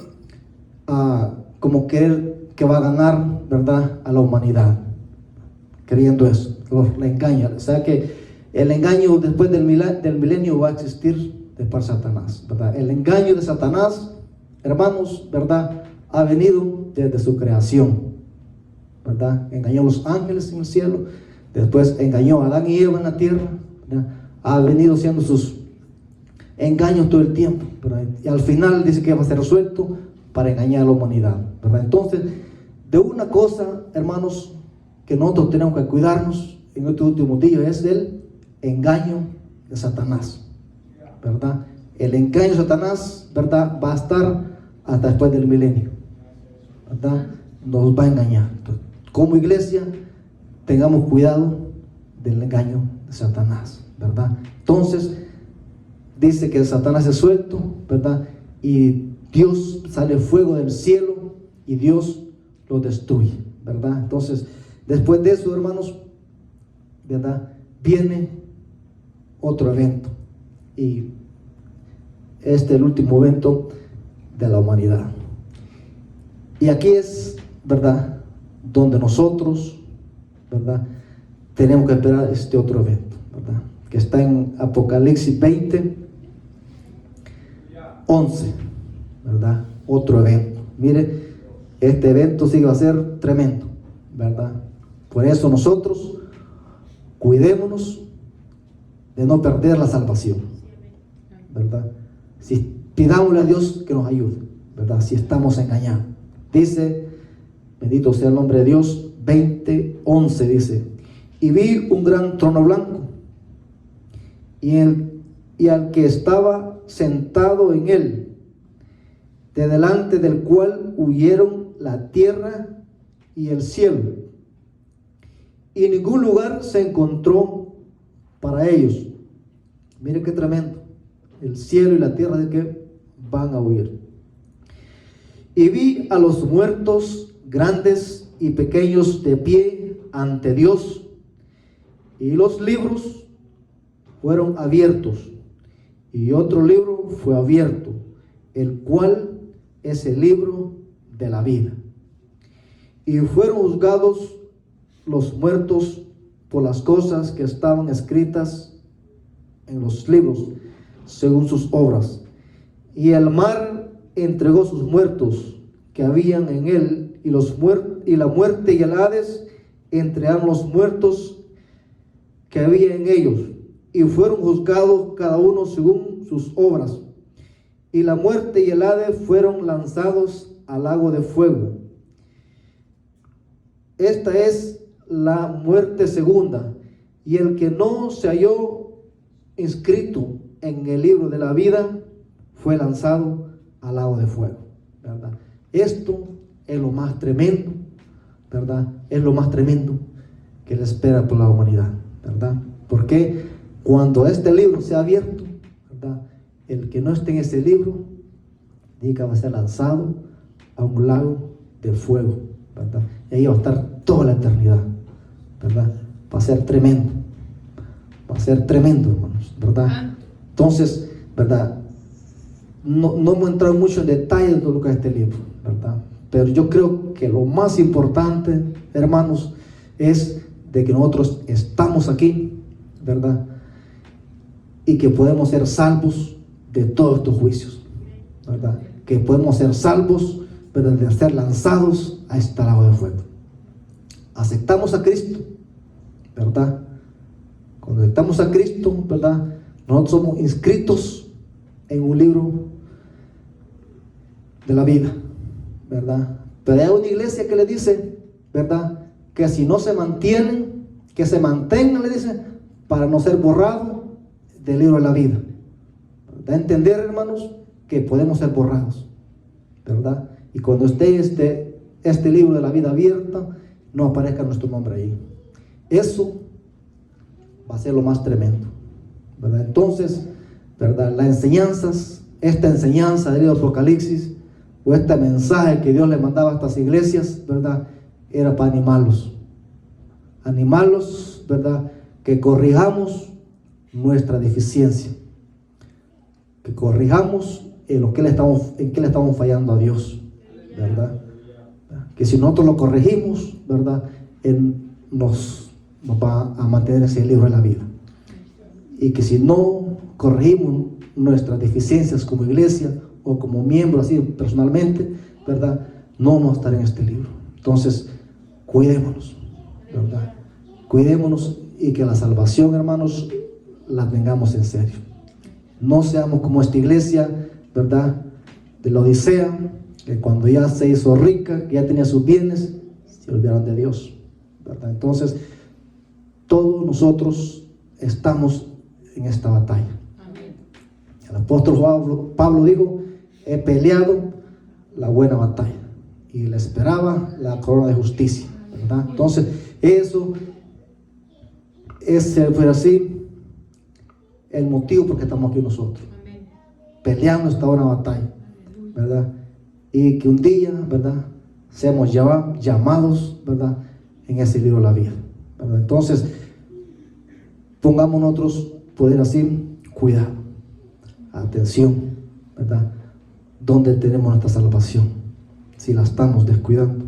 como querer que va a ganar, ¿verdad?, a la humanidad, creyendo eso, le engaña. O sea que el engaño después del milenio va a existir de parte de Satanás, ¿verdad? El engaño de Satanás, hermanos, ¿verdad?, ha venido desde su creación, ¿verdad? Engañó a los ángeles en el cielo, después engañó a Adán y Eva en la tierra, ¿verdad? Ha venido siendo sus engaños todo el tiempo, ¿verdad? Y al final dice que va a ser resuelto para engañar a la humanidad, ¿verdad? Entonces, de una cosa, hermanos, que nosotros tenemos que cuidarnos en estos últimos días es del engaño de Satanás, ¿verdad? El engaño de Satanás, ¿verdad?, va a estar hasta después del milenio, ¿verdad? Nos va a engañar. Entonces, como iglesia, tengamos cuidado del engaño de Satanás, ¿verdad? Entonces, dice que Satanás es suelto, ¿verdad? Y Dios sale fuego del cielo y Dios lo destruye, ¿verdad? Entonces, después de eso, hermanos, ¿verdad?, viene otro evento, y este es el último evento de la humanidad. Y aquí es, ¿verdad?, donde nosotros, ¿verdad?, tenemos que esperar este otro evento, ¿verdad?, que está en Apocalipsis 20, 11, ¿verdad? Otro evento. Mire, este evento sí va a ser tremendo, ¿verdad? Por eso nosotros cuidémonos de no perder la salvación, ¿verdad? Si pidámosle a Dios que nos ayude, ¿verdad?, si estamos engañados. Dice, bendito sea el nombre de Dios, 20:11 dice: y vi un gran trono blanco y al que estaba sentado en él, de delante del cual huyeron la tierra y el cielo, y ningún lugar se encontró para ellos. Miren qué tremendo, el cielo y la tierra de que van a huir. Y vi a los muertos, grandes y pequeños, de pie ante Dios, y los libros fueron abiertos, y otro libro fue abierto, el cual es el libro de la vida. Y fueron juzgados los muertos por las cosas que estaban escritas en los libros, según sus obras. Y el mar entregó sus muertos que habían en él, y la muerte y el Hades entregaron los muertos que había en ellos, y fueron juzgados cada uno según sus obras. Y la muerte y el Hades fueron lanzados al lago de fuego. Esta es la muerte segunda, y el que no se halló inscrito en el libro de la vida fue lanzado al lago de fuego, ¿verdad? Esto es lo más tremendo, ¿verdad? Es lo más tremendo que le espera por la humanidad, ¿verdad? Porque cuando este libro sea abierto, ¿verdad?, el que no esté en ese libro, diga, va a ser lanzado a un lago de fuego, ¿verdad? Y ahí va a estar toda la eternidad, ¿verdad? Va a ser tremendo, hermanos, ¿verdad? Entonces, ¿verdad?, no hemos entrado mucho en detalle de todo lo que es este libro, ¿verdad? Pero yo creo que lo más importante, hermanos, es de que nosotros estamos aquí, ¿verdad?, y que podemos ser salvos de todos estos juicios, ¿verdad? Que podemos ser salvos, pero de ser lanzados a este lago de fuego. Aceptamos a Cristo, ¿verdad? Cuando aceptamos a Cristo, ¿verdad? Nosotros somos inscritos en un libro de la vida, ¿verdad? Pero hay una iglesia que le dice, ¿verdad? Que si no se mantienen, que se mantengan, le dice, para no ser borrados del libro de la vida. Da a entender, hermanos, que podemos ser borrados, ¿verdad? Y cuando esté este libro de la vida abierta, no aparezca nuestro nombre ahí. Eso va a ser lo más tremendo, ¿verdad? Entonces, ¿verdad? Las enseñanzas, esta enseñanza del libro de Apocalipsis, o este mensaje que Dios le mandaba a estas iglesias, ¿verdad? Era para animarlos, ¿verdad? Que corrijamos nuestra deficiencia, que corrijamos en qué le estamos fallando a Dios, ¿verdad? Que si nosotros lo corregimos, ¿verdad? Él nos va a mantener ese libro de la vida. Y que si no corregimos nuestras deficiencias como iglesia o como miembro, así personalmente, ¿verdad? No vamos a estar en este libro. Entonces, cuidémonos, ¿verdad? Cuidémonos y que la salvación, hermanos, la tengamos en serio. No seamos como esta iglesia, ¿verdad? De la Odisea, que cuando ya se hizo rica, que ya tenía sus bienes, se olvidaron de Dios, ¿verdad? Entonces, todos nosotros estamos en esta batalla. Amén. El apóstol Pablo dijo: he peleado la buena batalla y le esperaba la corona de justicia, ¿verdad? Entonces, eso fue así el motivo por que estamos aquí nosotros. Amén. Peleando esta buena batalla, ¿verdad? Y que un día, ¿verdad?, seamos llamados, ¿verdad?, en ese libro de la vida, ¿verdad? Entonces, pongamos nosotros, poder así, cuidado, atención, ¿verdad? ¿Dónde tenemos nuestra salvación? Si la estamos descuidando,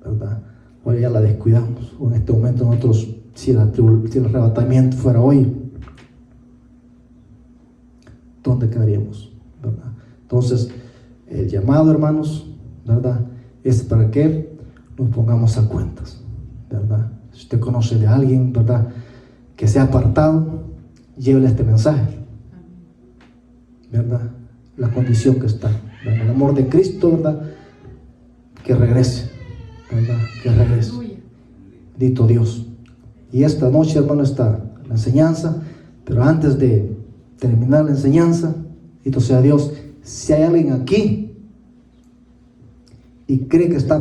¿verdad? O ya la descuidamos, o en este momento nosotros, si el arrebatamiento fuera hoy, ¿dónde quedaríamos, verdad? Entonces, el llamado, hermanos, ¿verdad?, es para que nos pongamos a cuentas, ¿verdad? Si usted conoce de alguien, ¿verdad?, que se ha apartado, llévele este mensaje, ¿verdad? La condición que está, ¿verdad? El amor de Cristo, ¿verdad?, que regrese, ¿verdad? Que regrese. Bendito Dios. Y esta noche, hermano, está la enseñanza, pero antes de terminar la enseñanza, bendito sea Dios, si hay alguien aquí y cree que está